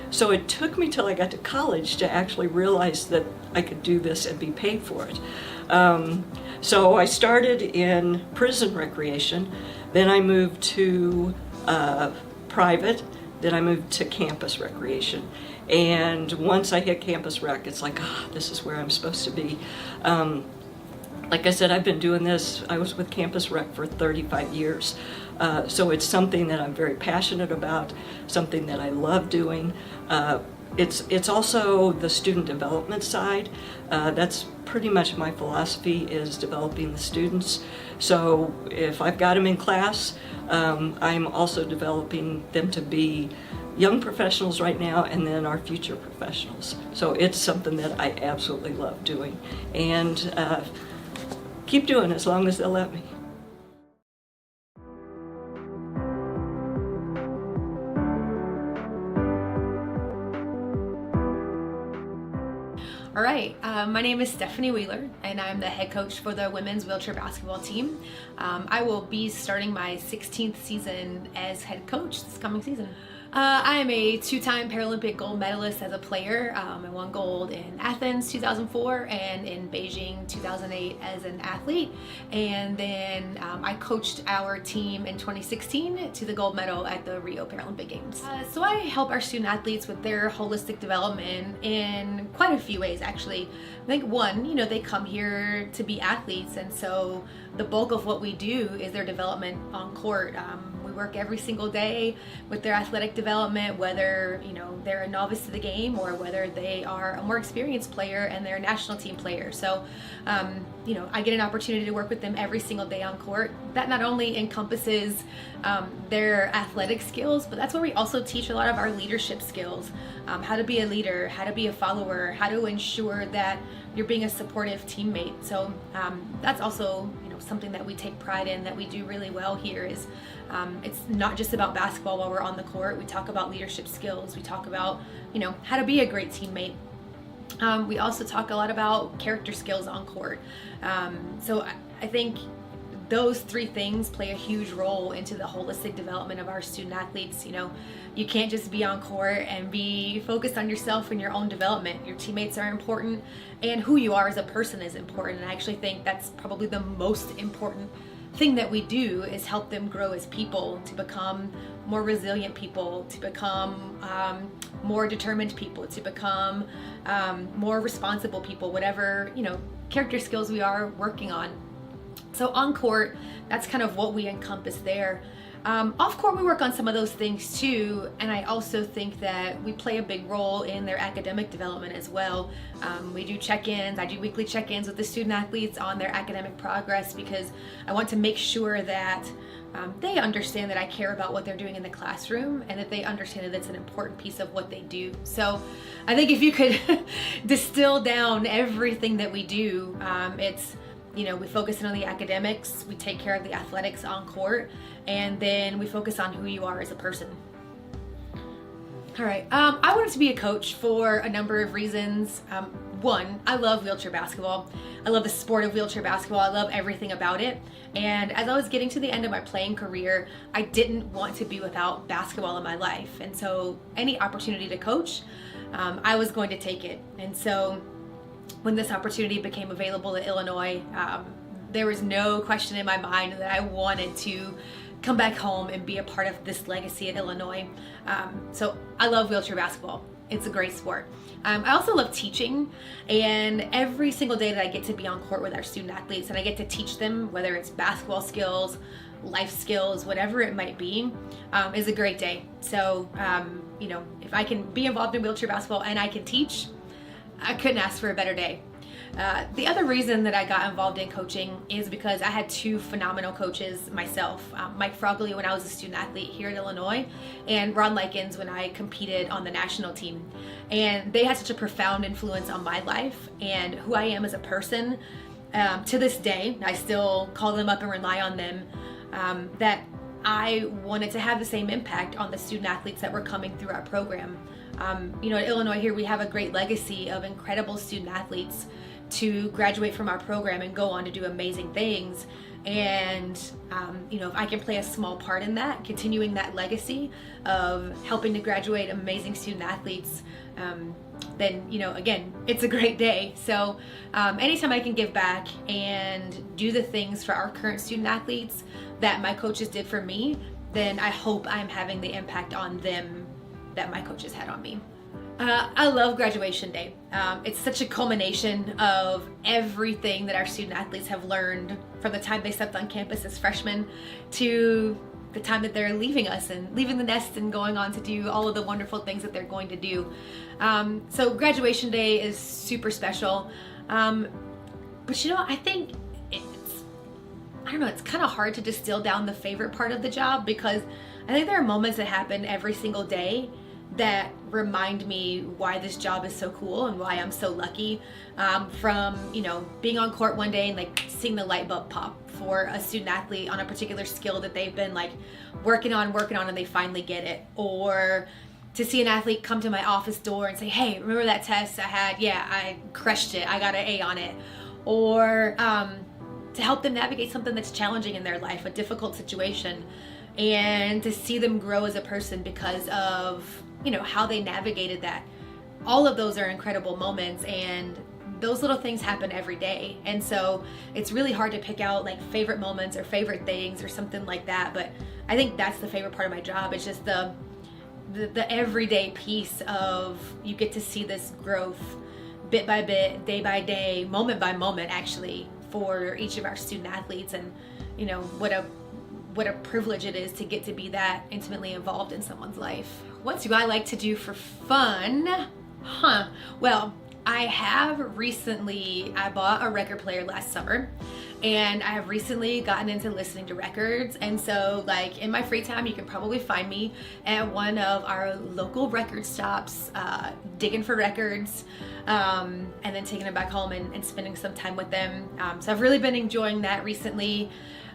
So it took me till I got to college to actually realize that I could do this and be paid for it. So I started in prison recreation, then I moved to private, then I moved to campus recreation. And once I hit campus rec, it's like, this is where I'm supposed to be. Like I said, I've been doing this, I was with campus rec for 35 years. So it's something that I'm very passionate about, something that I love doing. It's also the student development side. That's pretty much my philosophy, is developing the students. So if I've got them in class, I'm also developing them to be young professionals right now, and then our future professionals. So it's something that I absolutely love doing, and keep doing as long as they'll let me. All right, my name is Stephanie Wheeler, and I'm the head coach for the women's wheelchair basketball team. I will be starting my 16th season as head coach this coming season. I am a two-time Paralympic gold medalist as a player. I won gold in Athens 2004 and in Beijing 2008 as an athlete. And then I coached our team in 2016 to the gold medal at the Rio Paralympic Games. So I help our student athletes with their holistic development in quite a few ways, actually. I think one, they come here to be athletes, and so the bulk of what we do is their development on court. We work every single day with their athletic development, whether they're a novice to the game or whether they are a more experienced player and they're a national team player. So I get an opportunity to work with them every single day on court. That not only encompasses their athletic skills, but that's where we also teach a lot of our leadership skills, how to be a leader, how to be a follower, how to ensure that you're being a supportive teammate. So that's also something that we take pride in, that we do really well here. Is it's not just about basketball while we're on the court. We talk about leadership skills. We talk about how to be a great teammate. We also talk a lot about character skills on court. So I think those three things play a huge role into the holistic development of our student athletes. You can't just be on court and be focused on yourself and your own development. Your teammates are important, and who you are as a person is important. And I actually think that's probably the most important thing that we do, is help them grow as people, to become more resilient people, to become more determined people, to become more responsible people, whatever character skills we are working on. So on court, that's kind of what we encompass there. Off court, we work on some of those things too, and I also think that we play a big role in their academic development as well. We do check-ins. I do weekly check-ins with the student athletes on their academic progress, because I want to make sure that they understand that I care about what they're doing in the classroom, and that they understand that it's an important piece of what they do. So I think if you could distill down everything that we do, it's we focus in on the academics, we take care of the athletics on court, and then we focus on who you are as a person. All right, I wanted to be a coach for a number of reasons. One, I love wheelchair basketball. I love the sport of wheelchair basketball. I love everything about it. And as I was getting to the end of my playing career, I didn't want to be without basketball in my life. And so any opportunity to coach, I was going to take it. And so when this opportunity became available at Illinois, there was no question in my mind that I wanted to come back home and be a part of this legacy at Illinois. So I love wheelchair basketball. It's a great sport. I also love teaching, and every single day that I get to be on court with our student athletes and I get to teach them, whether it's basketball skills, life skills, whatever it might be, is a great day. So, if I can be involved in wheelchair basketball and I can teach, I couldn't ask for a better day. The other reason that I got involved in coaching is because I had two phenomenal coaches myself. Mike Frogley when I was a student athlete here at Illinois, and Ron Likens when I competed on the national team. And they had such a profound influence on my life and who I am as a person. To this day, I still call them up and rely on them, that I wanted to have the same impact on the student athletes that were coming through our program. At Illinois here, we have a great legacy of incredible student athletes to graduate from our program and go on to do amazing things. And you know, if I can play a small part in that, continuing that legacy of helping to graduate amazing student athletes, then, you know, again, it's a great day. So anytime I can give back and do the things for our current student athletes that my coaches did for me, then I hope I'm having the impact on them that my coaches had on me. I love graduation day. It's such a culmination of everything that our student athletes have learned from the time they stepped on campus as freshmen to the time that they're leaving us and leaving the nest and going on to do all of the wonderful things that they're going to do. So graduation day is super special. But you know, I think I don't know, it's kind of hard to distill down the favorite part of the job, because I think there are moments that happen every single day that remind me why this job is so cool and why I'm so lucky. From, you know, being on court one day and like seeing the light bulb pop for a student athlete on a particular skill that they've been like working on and they finally get it. Or to see an athlete come to my office door and say, hey, remember that test I had? Yeah, I crushed it. I got an A on it. Or to help them navigate something that's challenging in their life, a difficult situation, and to see them grow as a person because of, you know, how they navigated that. All of those are incredible moments, and those little things happen every day. And so it's really hard to pick out like favorite moments or favorite things or something like that. But I think that's the favorite part of my job. It's just the everyday piece of, you get to see this growth bit by bit, day by day, moment by moment, actually, for each of our student athletes. And you know, what a privilege it is to get to be that intimately involved in someone's life. What do I like to do for fun? Well, I bought a record player last summer, and I have recently gotten into listening to records. And so like in my free time, you can probably find me at one of our local record stops, digging for records, and then taking them back home and spending some time with them. So I've really been enjoying that recently.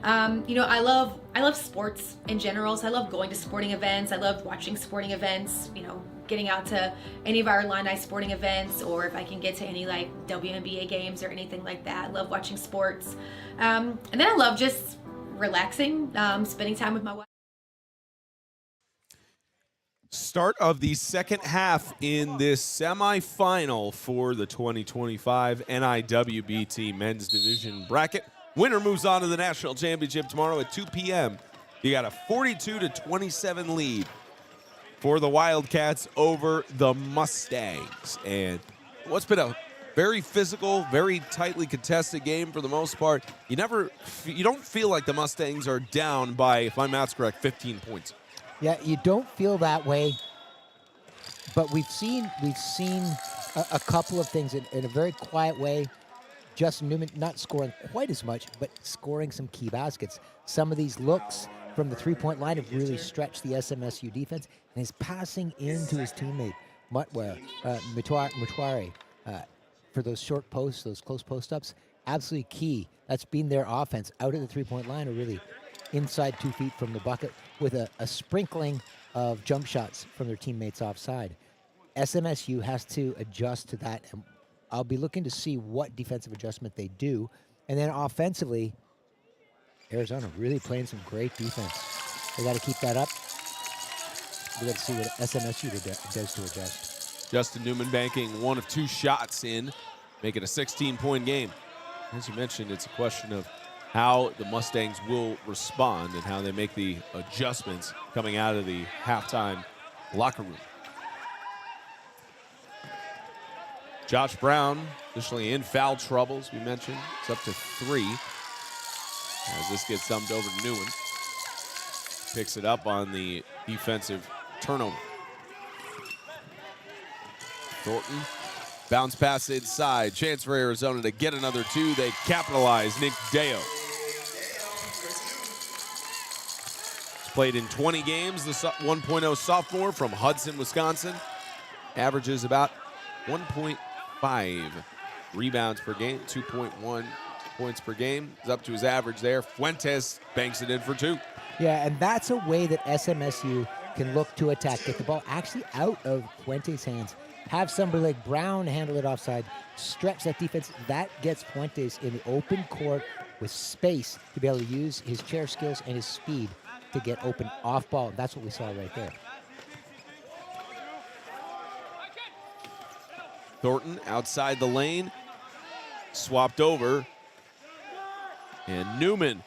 You know, I love sports in general, so I love going to sporting events. I love watching sporting events, you know, getting out to any of our Illini sporting events, or if I can get to any like WNBA games or anything like that. I love watching sports. And then I love just relaxing, spending time with my wife. Start of the second half in this semifinal for the 2025 NIWBT Men's Division Bracket. Winner moves on to the national championship tomorrow at 2 p.m. You got a 42-27 lead for the Wildcats over the Mustangs. And what's been a very physical, very tightly contested game for the most part. You don't feel like the Mustangs are down by, if my math's correct, 15 points. Yeah, you don't feel that way, but we've seen a couple of things in a very quiet way. Justin Newman not scoring quite as much, but scoring some key baskets. Some of these looks from the three-point line have really stretched the SMSU defense, and he's passing into his teammate, Mutware, for those short posts, those close post-ups. Absolutely key. That's been their offense out at the three-point line, or really inside 2 feet from the bucket, with a sprinkling of jump shots from their teammates offside. SMSU has to adjust to that, and I'll be looking to see what defensive adjustment they do. And then offensively, Arizona really playing some great defense. They got to keep that up. We got to see what SMSU does to adjust. Justin Newman banking 1 of 2 shots in, making a 16-point game. As you mentioned, it's a question of how the Mustangs will respond and how they make the adjustments coming out of the halftime locker room. Josh Brown officially in foul trouble, as we mentioned. It's up to 3 as this gets dumped over to Newen. Picks it up on the defensive turnover. Thornton, bounce pass inside. Chance for Arizona to get another 2. They capitalize. Nick Deo. He's played in 20 games. The 1.0 sophomore from Hudson, Wisconsin. Averages about 1.5 rebounds per game, 2.1 points per game. Is up to his average there. Fuentes banks it in for 2. Yeah, and that's a way that SMSU can look to attack, get the ball actually out of Fuentes' hands have somebody like Brown handle it offside, stretch that defense. That gets Fuentes in the open court with space to be able to use his chair skills and his speed to get open off ball. That's what we saw right there. Thornton outside the lane, swapped over. And Newman,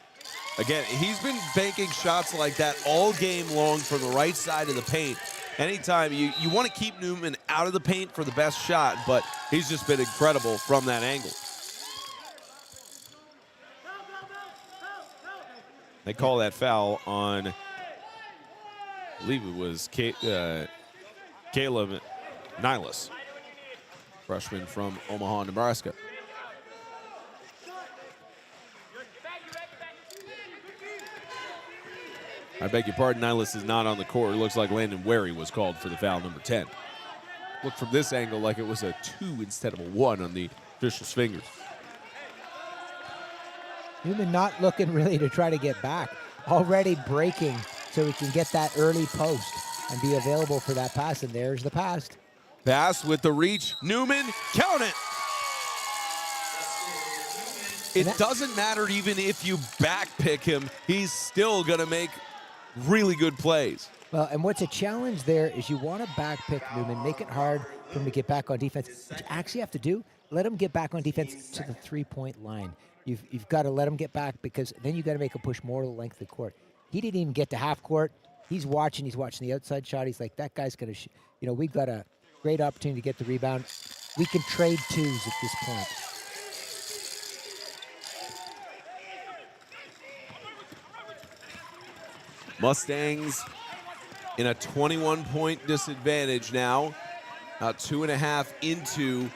again, he's been banking shots like that all game long from the right side of the paint. Anytime you want to keep Newman out of the paint for the best shot, but he's just been incredible from that angle. They call that foul on, I believe it was Caleb Nylas, freshman from Omaha, Nebraska. I beg your pardon, Nylas is not on the court. It looks like Landon Wary was called for the foul, number 10. Looked from this angle like it was a 2 instead of a 1 on the official's fingers. Newman not looking really to try to get back. Already breaking so he can get that early post and be available for that pass, and there's the pass. Pass with the reach. Newman, count it! It doesn't matter even if you backpick him. He's still going to make really good plays. Well, and what's a challenge there is you want to backpick Newman, make it hard for him to get back on defense. What you actually have to do, let him get back on defense to the three-point line. You've got to let him get back, because then you got to make him push more to the length of the court. He didn't even get to half court. He's watching the outside shot. He's like, that guy's going to, we've got a great opportunity to get the rebound. We can trade twos at this point. Mustangs in a 21-point disadvantage now, about 2.5 into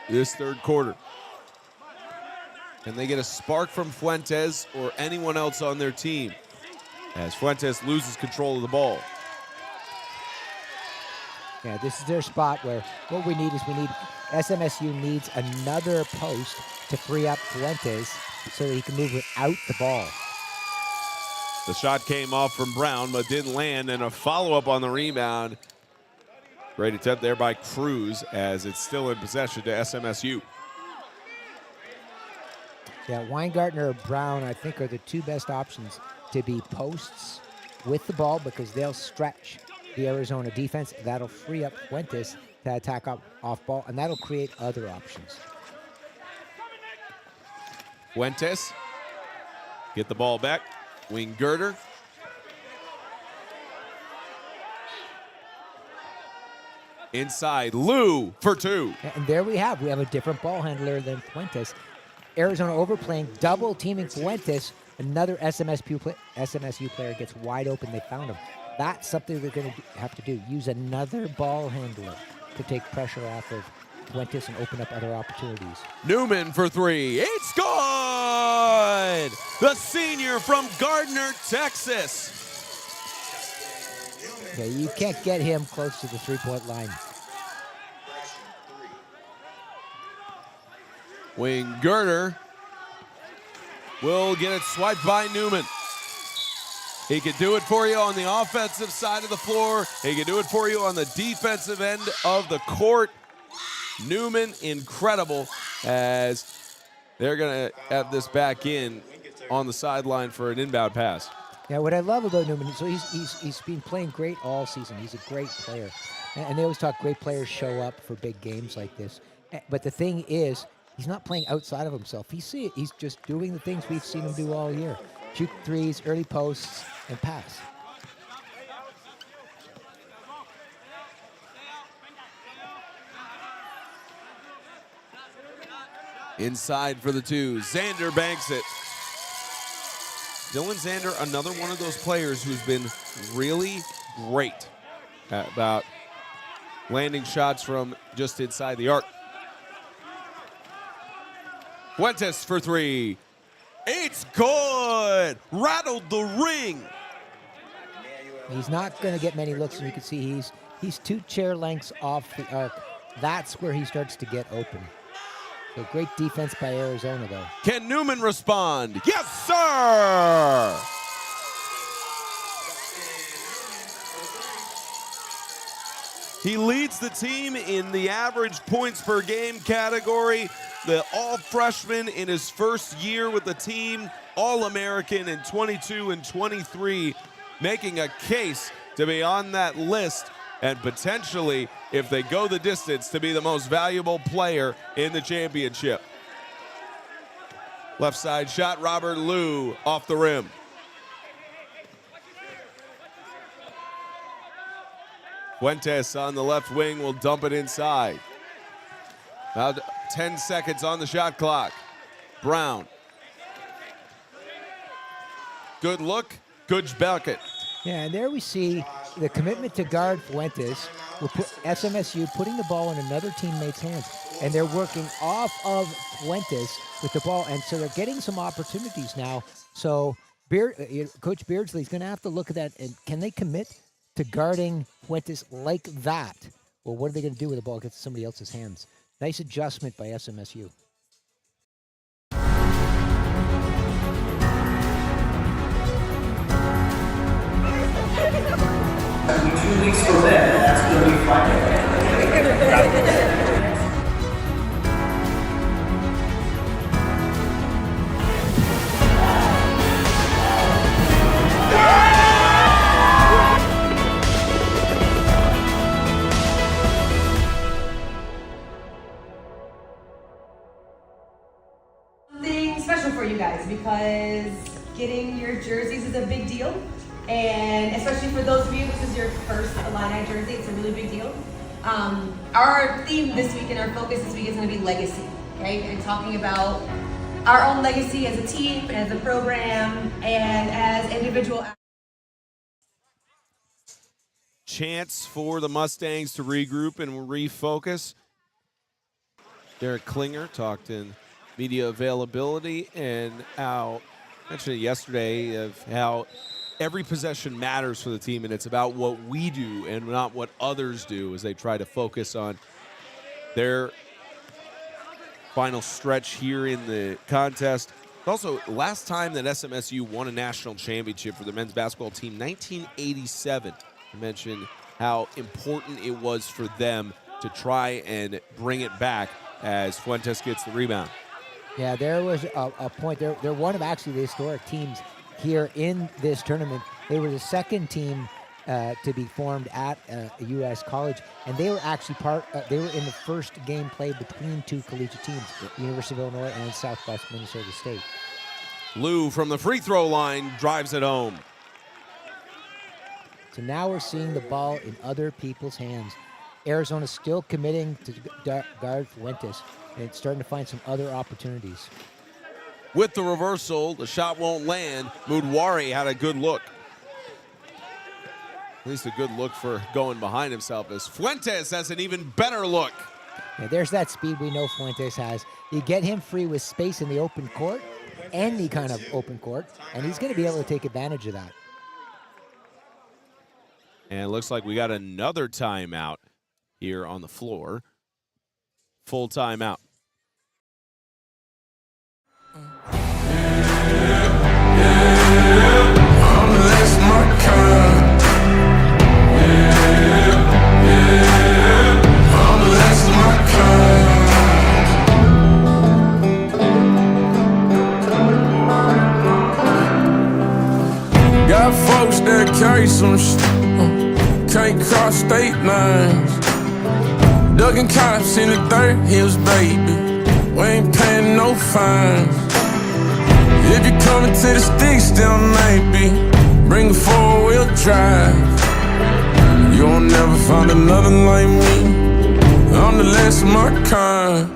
this third quarter. Can they get a spark from Fuentes or anyone else on their team as Fuentes loses control of the ball? Yeah, this is their spot where what we need is SMSU needs another post to free up Fuentes so that he can move without the ball. The shot came off from Brown, but didn't land, and a follow-up on the rebound. Great attempt there by Cruz, as it's still in possession to SMSU. Yeah, Weingartner or Brown, I think, are the two best options to be posts with the ball, because they'll stretch the Arizona defense. That'll free up Fuentes to attack off ball, and that'll create other options. Fuentes, get the ball back. Wing girder. Inside, Lou for 2. And there we have a different ball handler than Fuentes. Arizona overplaying, double teaming Fuentes. Another SMSU player gets wide open. They found him. That's something they're going to have to do. Use another ball handler to take pressure off of Fuentes and open up other opportunities. Newman for 3. It's good! The senior from Gardner, Texas. Okay, you can't get him close to the three-point line. Wing girder will get it swiped by Newman. He can do it for you on the offensive side of the floor. He can do it for you on the defensive end of the court. Newman, incredible, as they're going to have this back in on the sideline for an inbound pass. Yeah, what I love about Newman, so he's been playing great all season. He's a great player. And they always talk great players show up for big games like this. But the thing is, he's not playing outside of himself. He's just doing the things we've seen him do all year. Shoot threes, early posts, and pass. Inside for the 2. Xander banks it. Dylan Xander, another one of those players who's been really great about landing shots from just inside the arc. Fuentes for 3. It's good! Rattled the ring. He's not going to get many looks, and you can see he's 2 chair lengths off the arc. That's where he starts to get open. So great defense by Arizona, though. Can Newman respond? Yes, sir! He leads the team in the average points per game category. The all-freshman in his first year with the team, All-American in 22 and 23, making a case to be on that list and potentially, if they go the distance, to be the most valuable player in the championship. Left side shot, Robert Liu off the rim. Fuentes on the left wing will dump it inside. Now 10 seconds on the shot clock. Brown. Good look, good bucket. Yeah, and there we see the commitment to guard Fuentes will put SMSU putting the ball in another teammate's hands. And they're working off of Fuentes with the ball. And so they're getting some opportunities now. So Coach Beardsley's going to have to look at that. And can they commit to guarding Fuentes like that? Well, what are they going to do when the ball gets to somebody else's hands? Nice adjustment by SMSU. In 2 weeks from then, that's going to be Friday. Something special for you guys because getting your jerseys is a big deal. And especially for those of you, this is your first Illini jersey, it's a really big deal. Our theme this week and our focus this week is going to be legacy, right? And talking about our own legacy as a team, as a program, and as individual. Chance for the Mustangs to regroup and refocus. Derek Klinger talked in media availability and how, mentioned yesterday, of how every possession matters for the team, and it's about what we do and not what others do as they try to focus on their final stretch here in the contest. Also, last time that SMSU won a national championship for the men's basketball team, 1987. I mentioned how important it was for them to try and bring it back as Fuentes gets the rebound. Yeah, there was a point. They're one of actually the historic teams here in this tournament. They were the second team to be formed at a U.S. college, and they were actually they were in the first game played between two collegiate teams, the University of Illinois and Southwest Minnesota State. Lou from the free throw line drives it home. So now we're seeing the ball in other people's hands. Arizona still committing to guard Fuentes, and it's starting to find some other opportunities. With the reversal, the shot won't land. Mudwari had a good look. At least a good look for going behind himself, as Fuentes has an even better look. Yeah, there's that speed we know Fuentes has. You get him free with space in the open court, any kind of open court, and he's going to be able to take advantage of that. And it looks like we got another timeout here on the floor. Full timeout. Got folks that carry some shit, can't cross state lines. Ducking cops in the dirt hills, baby. We ain't paying no fines. If you're coming to the sticks, then maybe bring a 4-wheel drive. You'll never find another like me. I'm the last of my kind.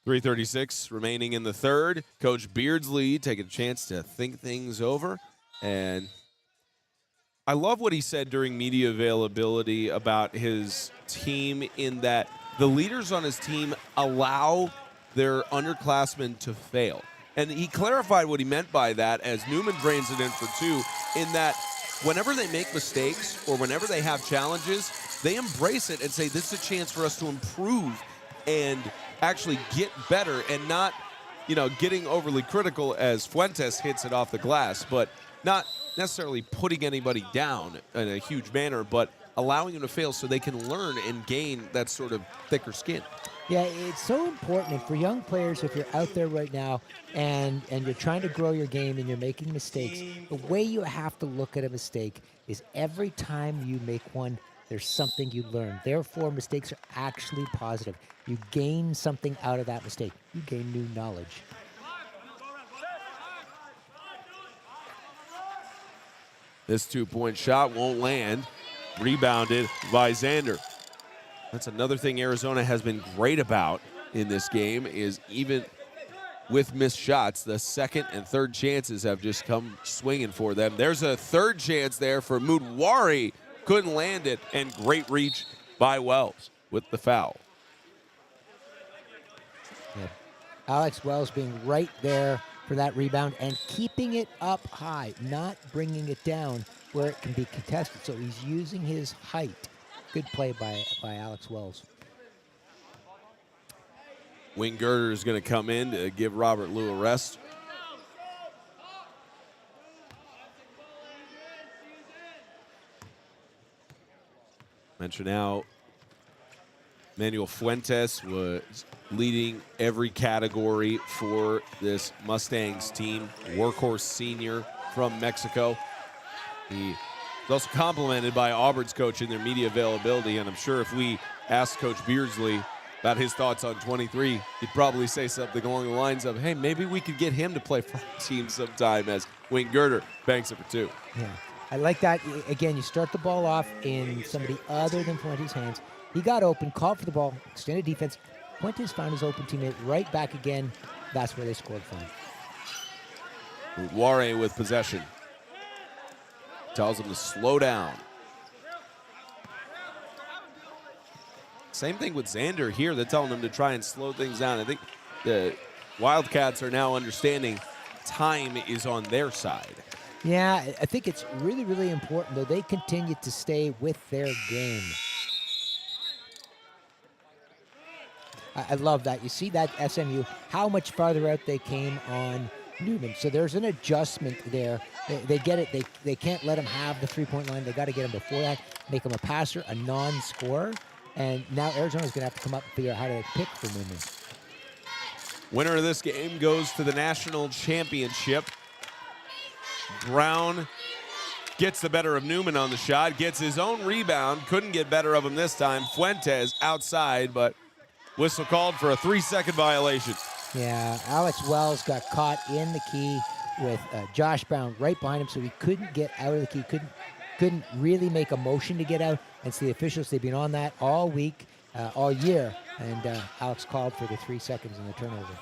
3:36 remaining in the third. Coach Beardsley taking a chance to think things over. And I love what he said during media availability about his team, in that the leaders on his team allow their underclassmen to fail. And he clarified what he meant by that as Newman drains it in for two, in that whenever they make mistakes or whenever they have challenges, they embrace it and say, this is a chance for us to improve and actually get better, and not getting overly critical as Fuentes hits it off the glass, but not necessarily putting anybody down in a huge manner, but allowing them to fail so they can learn and gain that sort of thicker skin. Yeah, it's so important. And for young players, if you're out there right now and you're trying to grow your game and you're making mistakes, the way you have to look at a mistake is every time you make one, there's something you learn. Therefore, mistakes are actually positive. You gain something out of that mistake. You gain new knowledge. This 2-point shot won't land. Rebounded by Xander. That's another thing Arizona has been great about in this game is even with missed shots, the second and third chances have just come swinging for them. There's a third chance there for Mudwari. Couldn't land it, and great reach by Wells with the foul. Yeah. Alex Wells being right there for that rebound and keeping it up high, not bringing it down where it can be contested. So he's using his height. Good play by Alex Wells. Wingirter is going to come in to give Robert Lou a rest. Mention now, Manuel Fuentes was leading every category for this Mustangs team. Workhorse senior from Mexico. He was also complimented by Auburn's coach in their media availability, and I'm sure if we asked Coach Beardsley about his thoughts on 23, he'd probably say something along the lines of, hey, maybe we could get him to play for our team sometime, as Wingirter banks it for two. Yeah, I like that. Again, you start the ball off in somebody other than Fuentes' hands. He got open, called for the ball, extended defense. Fuentes found his open teammate right back again. That's where they scored from. Mudwari with possession. Tells him to slow down. Same thing with Xander here. They're telling him to try and slow things down. I think the Wildcats are now understanding time is on their side. Yeah, I think it's really, really important, though. They continue to stay with their game. I love that. You see that SMU, how much farther out they came on Newman. So there's an adjustment there. They get it. They can't let him have the three-point line. They got to get him before that, make him a passer, a non-scorer. And now Arizona's going to have to come up and figure out how to pick for Newman. Winner of this game goes to the national championship. Brown gets the better of Newman on the shot, gets his own rebound, couldn't get better of him this time. Fuentes outside, but whistle called for a 3-second violation. Yeah, Alex Wells got caught in the key with Josh Brown right behind him, so he couldn't get out of the key, couldn't really make a motion to get out. And so the officials, they've been on that all week, all year, and Alex called for the 3 seconds in the turnover.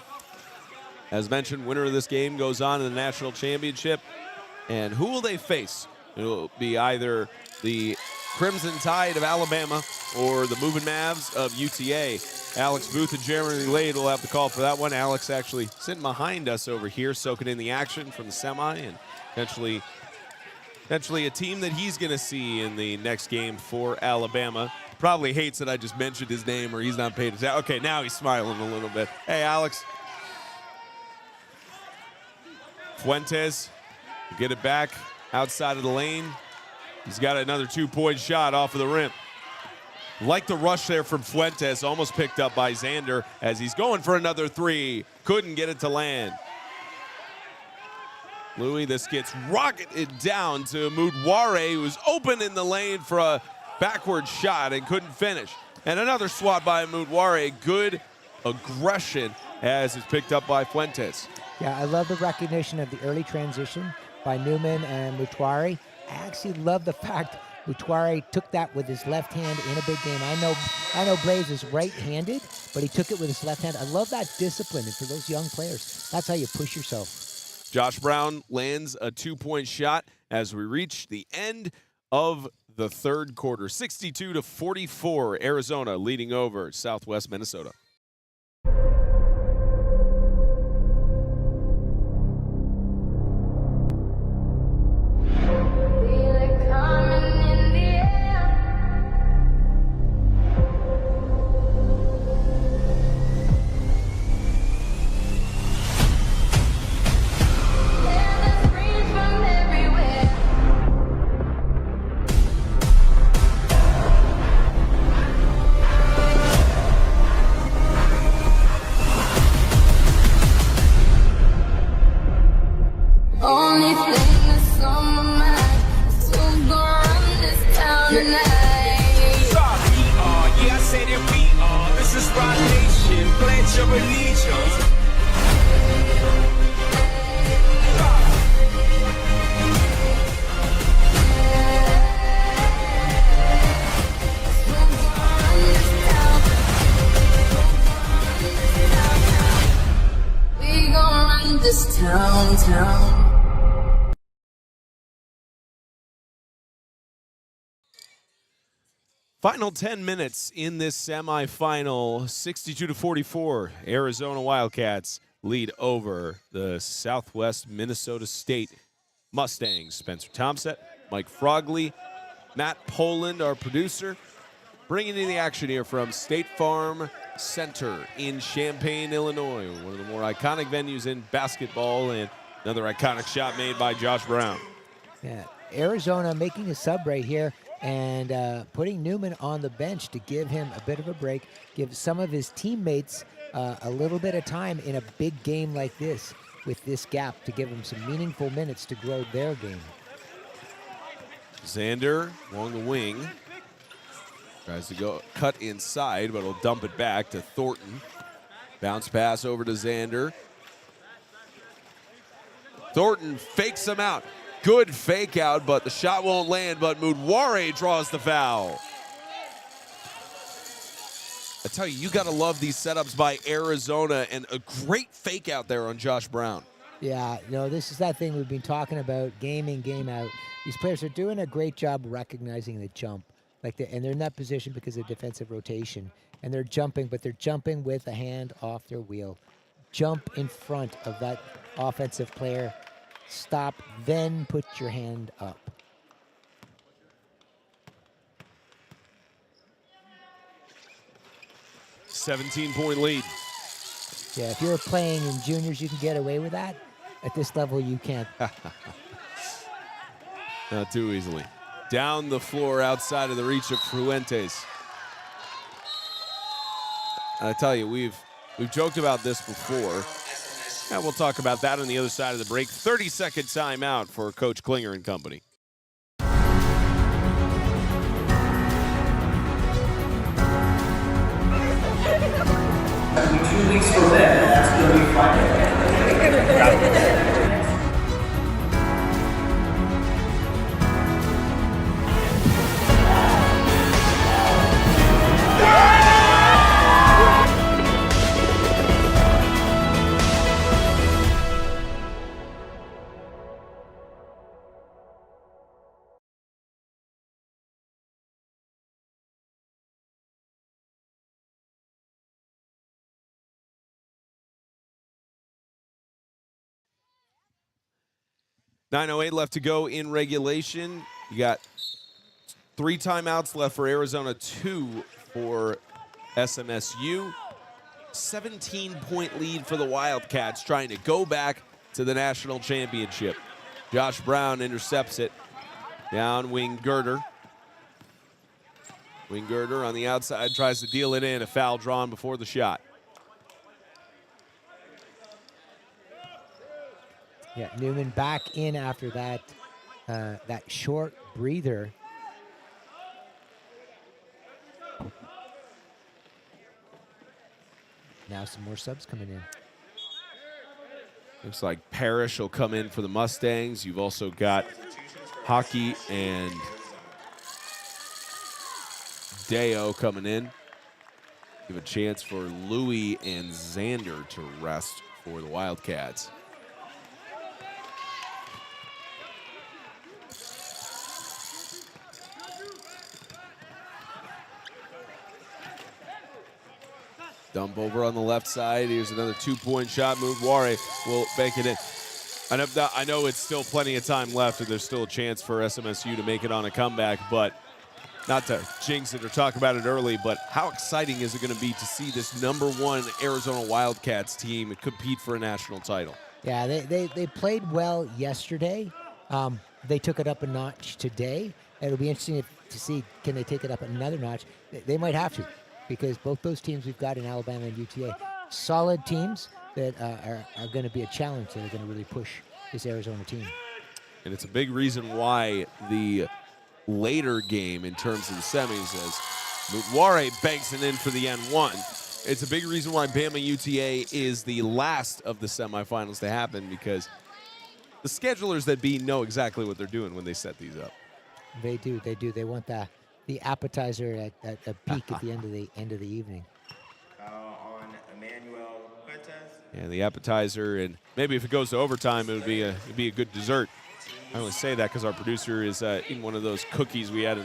As mentioned, winner of this game goes on to the national championship. And who will they face? It will be either the Crimson Tide of Alabama or the Moving Mavs of UTA. Alex Booth and Jeremy Lade will have the call for that one. Alex actually sitting behind us over here, soaking in the action from the semi, and eventually a team that he's going to see in the next game for Alabama. Probably hates that I just mentioned his name or he's not paid attention. Okay, now he's smiling a little bit. Hey, Alex. Fuentes will get it back outside of the lane. He's got another 2-point shot off of the rim. Like the rush there from Fuentes, almost picked up by Xander as he's going for another three. Couldn't get it to land. Louis, this gets rocketed down to Mudwari, who's open in the lane for a backward shot and couldn't finish. And another swat by Mudwari. Good aggression as it's picked up by Fuentes. Yeah, I love the recognition of the early transition by Newman and Mudwari. I actually love the fact Mudwari took that with his left hand in a big game. I know Blaze is right-handed, but he took it with his left hand. I love that discipline, and for those young players, that's how you push yourself. Josh Brown lands a 2-point shot as we reach the end of the third quarter. 62-44, Arizona leading over Southwest Minnesota. pledge of allegiance. We gon' run this town. Final 10 minutes in this semifinal, 62-44. Arizona Wildcats lead over the Southwest Minnesota State Mustangs. Spencer Tomset, Mike Frogley, Matt Poland, our producer, bringing in the action here from State Farm Center in Champaign, Illinois, one of the more iconic venues in basketball, and another iconic shot made by Josh Brown. Yeah, Arizona making a sub right here and putting Newman on the bench to give him a bit of a break, give some of his teammates a little bit of time in a big game like this with this gap to give them some meaningful minutes to grow their game. Xander along the wing. Tries to go cut inside, but he'll dump it back to Thornton. Bounce pass over to Xander. Thornton fakes him out. Good fake out, but the shot won't land, but Mudware draws the foul. I tell you, you got to love these setups by Arizona, and a great fake out there on Josh Brown. Yeah, you know, this is that thing we've been talking about, game in, game out. These players are doing a great job recognizing the jump. And they're in that position because of defensive rotation. And they're jumping, but they're jumping with a hand off their wheel. Jump in front of that offensive player. Stop, then put your hand up. $17-point lead. Yeah, if you're playing in juniors, you can get away with that. At this level, you can't. Not too easily. Down the floor outside of the reach of Fuentes. I tell you, we've joked about this before. And we'll talk about that on the other side of the break. 30-second timeout for Coach Klinger and company. In 2 weeks from then, that's going to be Friday. .08 left to go in regulation. You got 3 timeouts left for Arizona, 2 for SMSU. 17-point lead for the Wildcats, trying to go back to the national championship. Josh Brown intercepts it. Down wing Girder. Wing Girder on the outside tries to deal it in. A foul drawn before the shot. Yeah, Newman back in after that that short breather. Now some more subs coming in. Looks like Parrish will come in for the Mustangs. You've also got Hockey and Deo coming in. Give a chance for Louis and Xander to rest for the Wildcats. Dump over on the left side. Here's another 2-point shot. Mudware will bank it in. I know it's still plenty of time left, and there's still a chance for SMSU to make it on a comeback, but not to jinx it or talk about it early, but how exciting is it going to be to see this #1 Arizona Wildcats team compete for a national title? Yeah, they played well yesterday. They took it up a notch today. It'll be interesting to see, can they take it up another notch? They might have to, because both those teams we've got in Alabama and UTA, solid teams that are going to be a challenge, that are going to really push this Arizona team. And it's a big reason why the later game in terms of the semis, as Mudware banks it in for the N1. it's a big reason why Bama UTA is the last of the semifinals to happen, because the schedulers that be know exactly what they're doing when they set these up. They do. They do. They want the appetizer at a peak at the end of the evening. And the appetizer, and maybe if it goes to overtime, it'd be a good dessert. I only say that because our producer is eating one of those cookies we had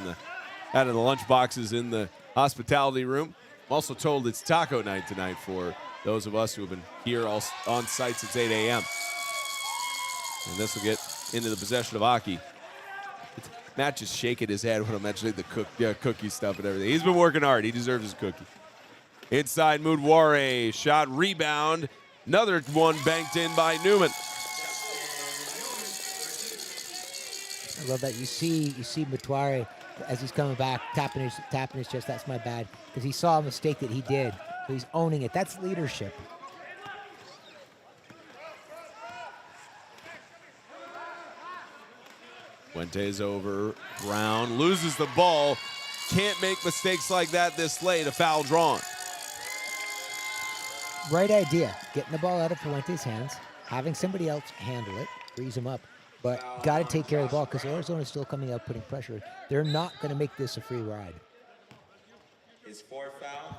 out of the lunch boxes in the hospitality room. I'm also told it's taco night tonight for those of us who have been here all on site since 8 a.m. And this will get into the possession of Aki. Matt just shaking his head when I'm mentioning the cookie stuff and everything. He's been working hard. He deserves his cookie. Inside Mudware, shot, rebound. Another one banked in by Newman. I love that. You see Mutware as he's coming back, tapping his chest. That's my bad, because he saw a mistake that he did. So he's owning it. That's leadership. Fuentes over. Brown loses the ball. Can't make mistakes like that this late. A foul drawn. Right idea. Getting the ball out of Fuentes' hands, having somebody else handle it, frees him up. But got to take care of the ball, because Arizona's still coming out putting pressure. They're not going to make this a free ride. His fourth foul.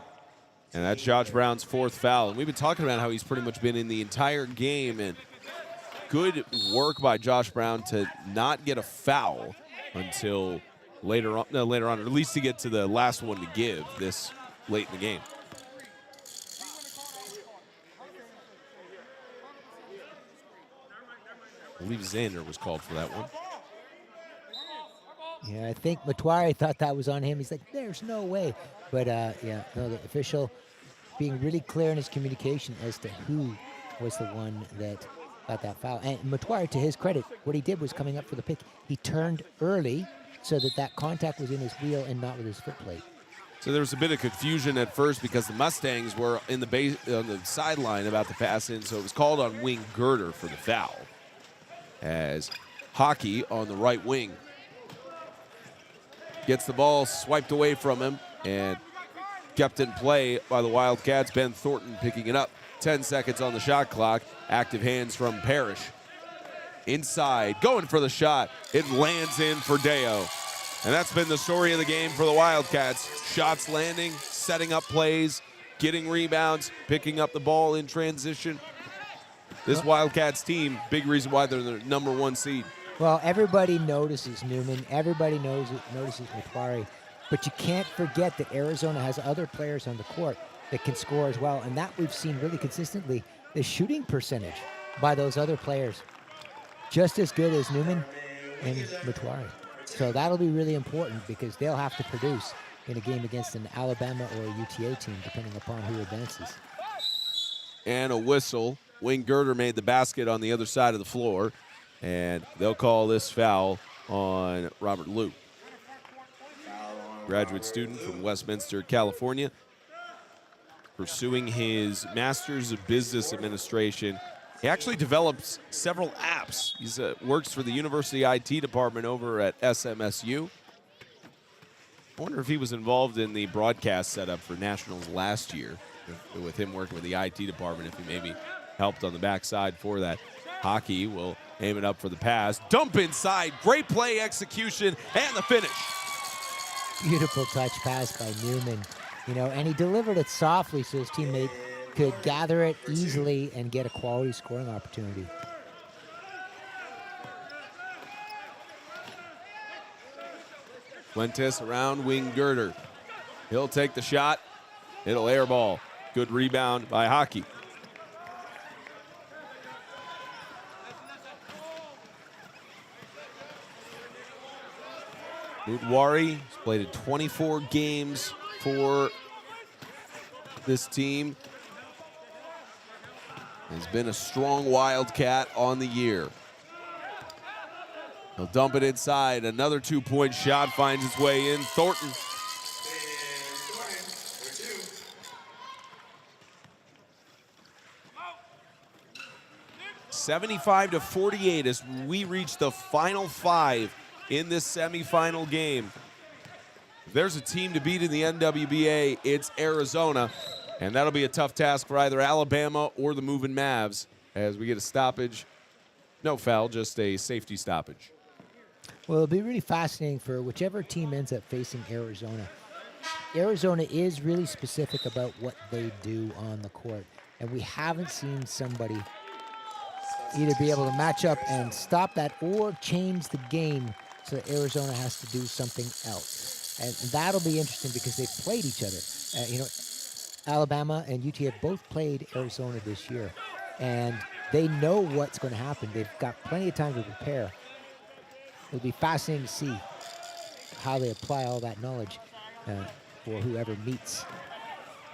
And that's Josh Brown's fourth foul. And we've been talking about how he's pretty much been in the entire game. And good work by Josh Brown to not get a foul until later on, or at least to get to the last one to give this late in the game. I believe Xander was called for that one. Yeah, I think Mutware thought that was on him. He's like, there's no way. But, yeah, no, the official being really clear in his communication as to who was the one that got that foul. And Mutware, to his credit, what he did was coming up for the pick. He turned early so that contact was in his wheel and not with his foot plate. So there was a bit of confusion at first because the Mustangs were in the base on the sideline about the pass in, so it was called on Wing Girder for the foul. As Hockey on the right wing gets the ball swiped away from him and kept in play by the Wildcats. Ben Thornton picking it up. 10 seconds on the shot clock. Active hands from Parrish. Inside, going for the shot. It lands in for Deo. And that's been the story of the game for the Wildcats. Shots landing, setting up plays, getting rebounds, picking up the ball in transition. This Wildcats team, big reason why they're the #1 seed. Well, everybody notices Newman. Everybody notices Mutware. But you can't forget that Arizona has other players on the court that can score as well. And that we've seen really consistently, the shooting percentage by those other players. Just as good as Newman and Mutware. So that'll be really important, because they'll have to produce in a game against an Alabama or a UTA team, depending upon who advances. And a whistle. Wing Girder made the basket on the other side of the floor, and they'll call this foul on Robert Liu. Graduate student from Westminster, California, pursuing his Master's of Business Administration. He actually develops several apps. He works for the University IT department over at SMSU. I wonder if he was involved in the broadcast setup for Nationals last year, with him working with the IT department, if he maybe helped on the backside for that. Hockey will aim it up for the pass. Dump inside. Great play execution and the finish. Beautiful touch pass by Newman. And he delivered it softly so his teammate could gather it easily and get a quality scoring opportunity. Fuentes around Wing Girder. He'll take the shot. It'll airball. Good rebound by Hockey. Mutware has played in 24 games for this team. Has been a strong Wildcat on the year. He'll dump it inside. Another two-point shot finds its way in. Thornton. 75-48 as we reach the final five in this semifinal game. If there's a team to beat in the NWBA, it's Arizona. And that'll be a tough task for either Alabama or the moving Mavs as we get a stoppage. No foul, just a safety stoppage. Well, it'll be really fascinating for whichever team ends up facing Arizona. Arizona is really specific about what they do on the court, and we haven't seen somebody either be able to match up and stop that or change the game so that Arizona has to do something else. And that'll be interesting because they've played each other. Alabama and UT have both played Arizona this year, and they know what's going to happen. They've got plenty of time to prepare. It'll be fascinating to see how they apply all that knowledge for whoever meets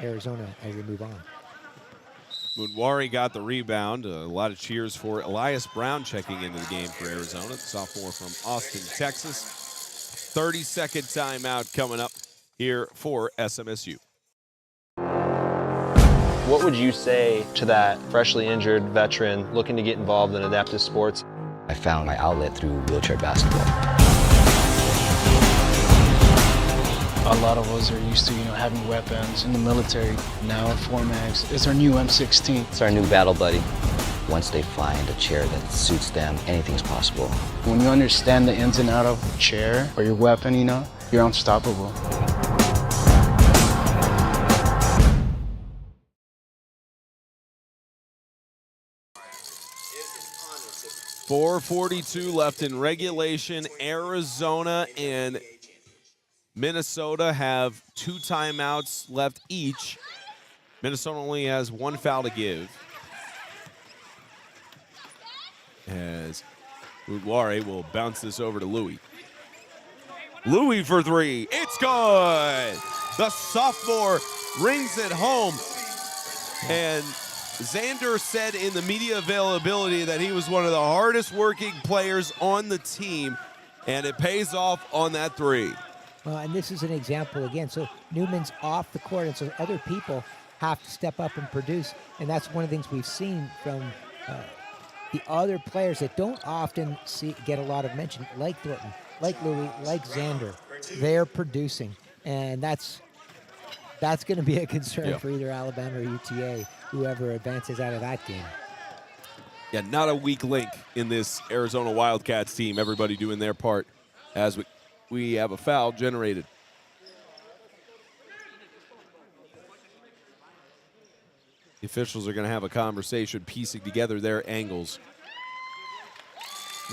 Arizona as they move on. Mudwari got the rebound. A lot of cheers for Elias Brown checking into the game for Arizona, the sophomore from Austin, Texas. 30-second timeout coming up here for SMSU. What would you say to that freshly injured veteran looking to get involved in adaptive sports? I found my outlet through wheelchair basketball. A lot of us are used to, having weapons in the military. Now our Formax is our new M16. It's our new battle buddy. Once they find a chair that suits them, anything's possible. When you understand the ins and outs of a chair or your weapon, you're unstoppable. .442 left in regulation. Arizona and Minnesota have 2 timeouts left each. Minnesota only has 1 foul to give. As Mudwari will bounce this over to Louis. Louis for 3. It's good. The sophomore rings it home. And Xander said in the media availability that he was one of the hardest working players on the team, and it pays off on that 3. Well, and this is an example again. So Newman's off the court, and so other people have to step up and produce. And that's one of the things we've seen from the other players that don't often get a lot of mention, like Thornton, like Louis, like Xander. They're producing, and that's going to be a concern for either Alabama or UTA, whoever advances out of that game. Yeah, not a weak link in this Arizona Wildcats team. Everybody doing their part as we have a foul generated. The officials are going to have a conversation piecing together their angles,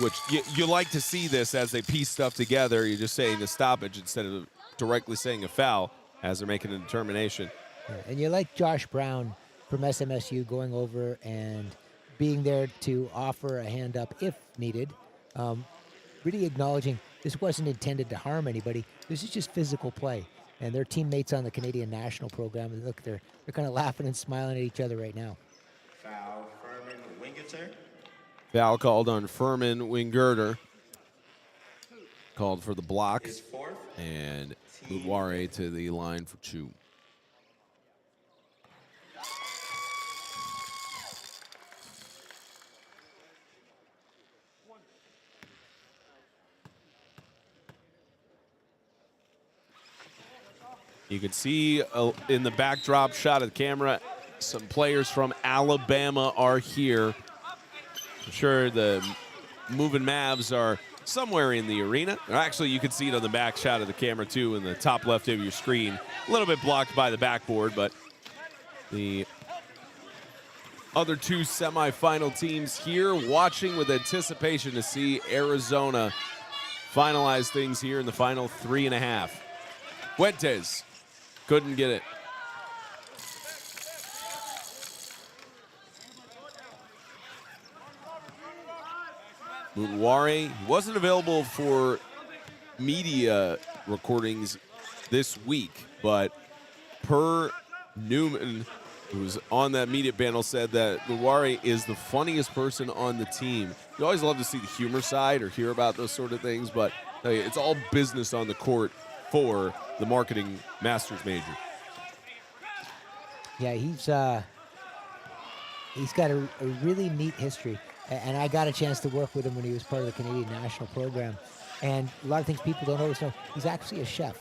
which you like to see this as they piece stuff together. You're just saying a stoppage instead of directly saying a foul as they're making a determination. Yeah, and you like Josh Brown from SMSU going over and being there to offer a hand up if needed. Really acknowledging this wasn't intended to harm anybody. This is just physical play. And their teammates on the Canadian national program, and look, they're kind of laughing and smiling at each other right now. Foul, Furman Wingerter. Foul called on Furman Wingerter. Called for the block. And Mudwari to the line for 2. You can see in the backdrop shot of the camera, some players from Alabama are here. I'm sure the moving Mavs are somewhere in the arena. Actually, you can see it on the back shot of the camera, too, in the top left of your screen. A little bit blocked by the backboard, but the other 2 semifinal teams here watching with anticipation to see Arizona finalize things here in the final 3.5. Fuentes couldn't get it. Mudwari wasn't available for media recordings this week, but per Newman, who's on that media panel, said that Mudwari is the funniest person on the team. You always love to see the humor side or hear about those sort of things, but it's all business on the court for the marketing master's major. Yeah, he's got a really neat history, and I got a chance to work with him when he was part of the Canadian national program. And a lot of things people don't always know, he's actually a chef.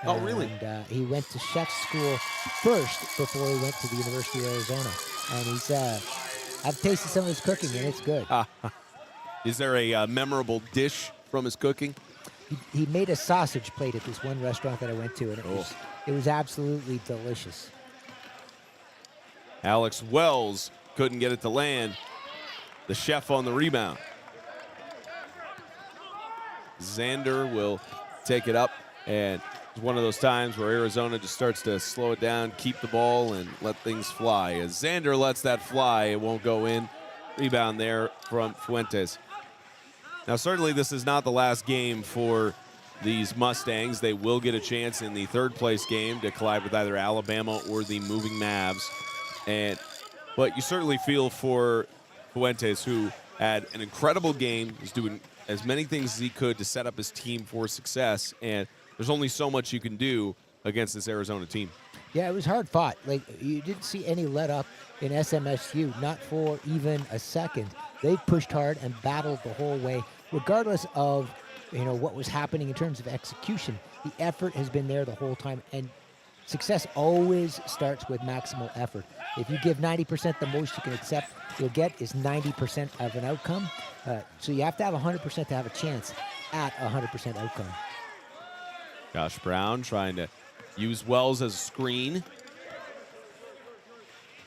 Oh, really? And he went to chef school first before he went to the University of Arizona. And he's, I've tasted some of his cooking, and it's good. Is there a memorable dish from his cooking? He made a sausage plate at this one restaurant that I went to, and it was absolutely delicious. Alex Wells couldn't get it to land. The chef on the rebound. Xander will take it up, and it's one of those times where Arizona just starts to slow it down, keep the ball, and let things fly. As Xander lets that fly, it won't go in. Rebound there from Fuentes. Now, certainly this is not the last game for these Mustangs. They will get a chance in the third-place game to collide with either Alabama or the moving Mavs. But you certainly feel for Fuentes, who had an incredible game. He's doing as many things as he could to set up his team for success, and there's only so much you can do against this Arizona team. Yeah, it was hard fought. Like, you didn't see any let up in SMSU, not for even a second. They pushed hard and battled the whole way, regardless of what was happening in terms of execution. The effort has been there the whole time, and success always starts with maximal effort. If you give 90%, the most you can accept you'll get is 90% of an outcome. So you have to have 100% to have a chance at 100% outcome. Josh Brown trying to use Wells as a screen.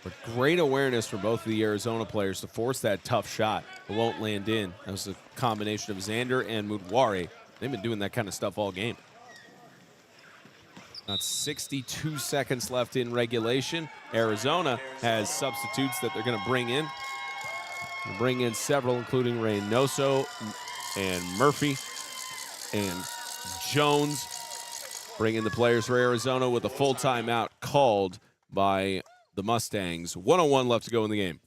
But great awareness from both of the Arizona players to force that tough shot. It won't land in. That was a combination of Xander and Mudwari. They've been doing that kind of stuff all game. About 62 seconds left in regulation. Arizona has substitutes that they're going to bring in. They'll bring in several, including Reynoso and Murphy and Jones. Bring in the players for Arizona with a full timeout called by the Mustangs. 1:01 left to go in the game.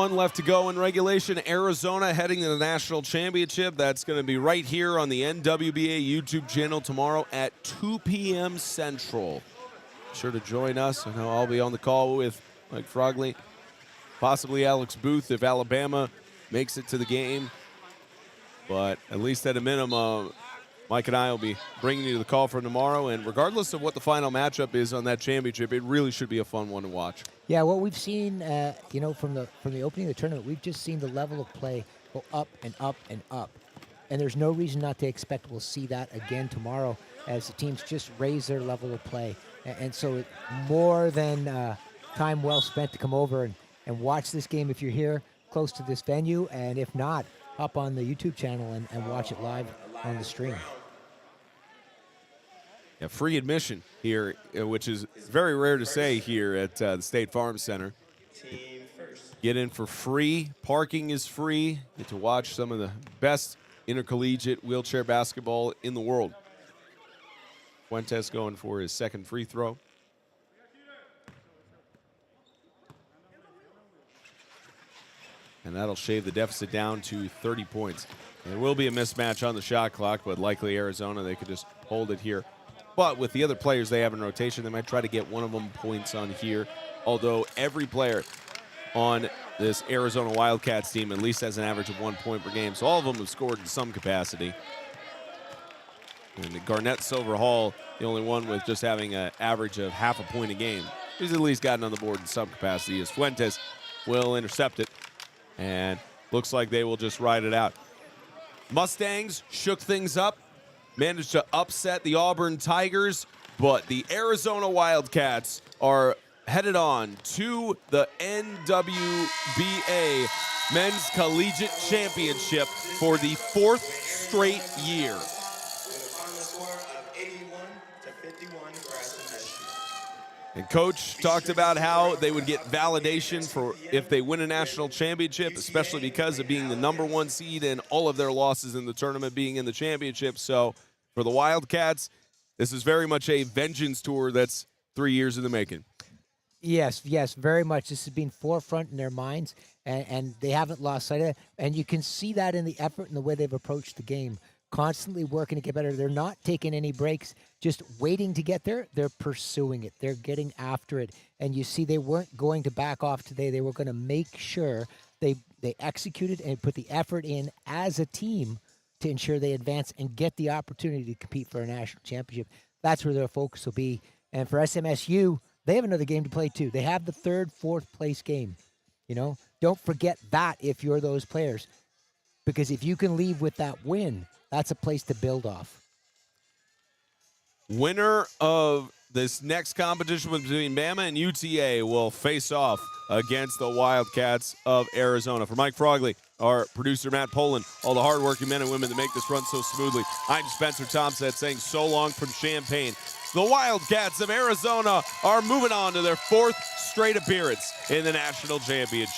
Left to go in regulation. Arizona heading to the national championship. That's going to be right here on the NWBA YouTube channel tomorrow at 2 p.m. Central. Be sure to join us. I know I'll be on the call with Mike Frogley, possibly Alex Booth if Alabama makes it to the game. But at least at a minimum, Mike and I will be bringing you the call for tomorrow. And regardless of what the final matchup is on that championship, it really should be a fun one to watch. Yeah, what we've seen, from the opening of the tournament, we've just seen the level of play go up and up and up. And there's no reason not to expect we'll see that again tomorrow as the teams just raise their level of play. And so more than time well spent to come over and watch this game if you're here close to this venue. And if not, hop on the YouTube channel and watch it live on the stream. Yeah, free admission here, which is very rare to say here at the State Farm Center. Get in for free. Parking is free. Get to watch some of the best intercollegiate wheelchair basketball in the world. Fuentes going for his second free throw. And that'll shave the deficit down to 30 points. There will be a mismatch on the shot clock, but likely Arizona, they could just hold it here. But with the other players they have in rotation, they might try to get one of them points on here. Although every player on this Arizona Wildcats team at least has an average of 1 point per game. So all of them have scored in some capacity. And Garnett Silver Hall, the only one with just having an average of half a point a game. He's at least gotten on the board in some capacity, as Fuentes will intercept it. And looks like they will just ride it out. Mustangs shook things up. Managed to upset the Auburn Tigers, but the Arizona Wildcats are headed on to the NWBA men's collegiate championship for the 4th straight year. And Coach talked about how they would get validation for if they win a national championship, especially because of being the #1 seed and all of their losses in the tournament being in the championship. So for the Wildcats, this is very much a vengeance tour that's 3 years in the making. Yes, very much. This has been forefront in their minds, and they haven't lost sight of it. And you can see that in the effort and the way they've approached the game. Constantly working to get better. They're not taking any breaks, just waiting to get there. They're pursuing it. They're getting after it. And you see they weren't going to back off today. They were going to make sure they executed and put the effort in as a team to ensure they advance and get the opportunity to compete for a national championship. That's where their focus will be. And for SMSU, they have another game to play too. They have the 3rd, 4th place game. Don't forget that if you're those players. Because if you can leave with that win, that's a place to build off. Winner of this next competition between Bama and UTA will face off against the Wildcats of Arizona. For Mike Frogley, our producer Matt Poland, all the hardworking men and women that make this run so smoothly, I'm Spencer Thompson saying so long from Champaign. The Wildcats of Arizona are moving on to their 4th straight appearance in the national championship.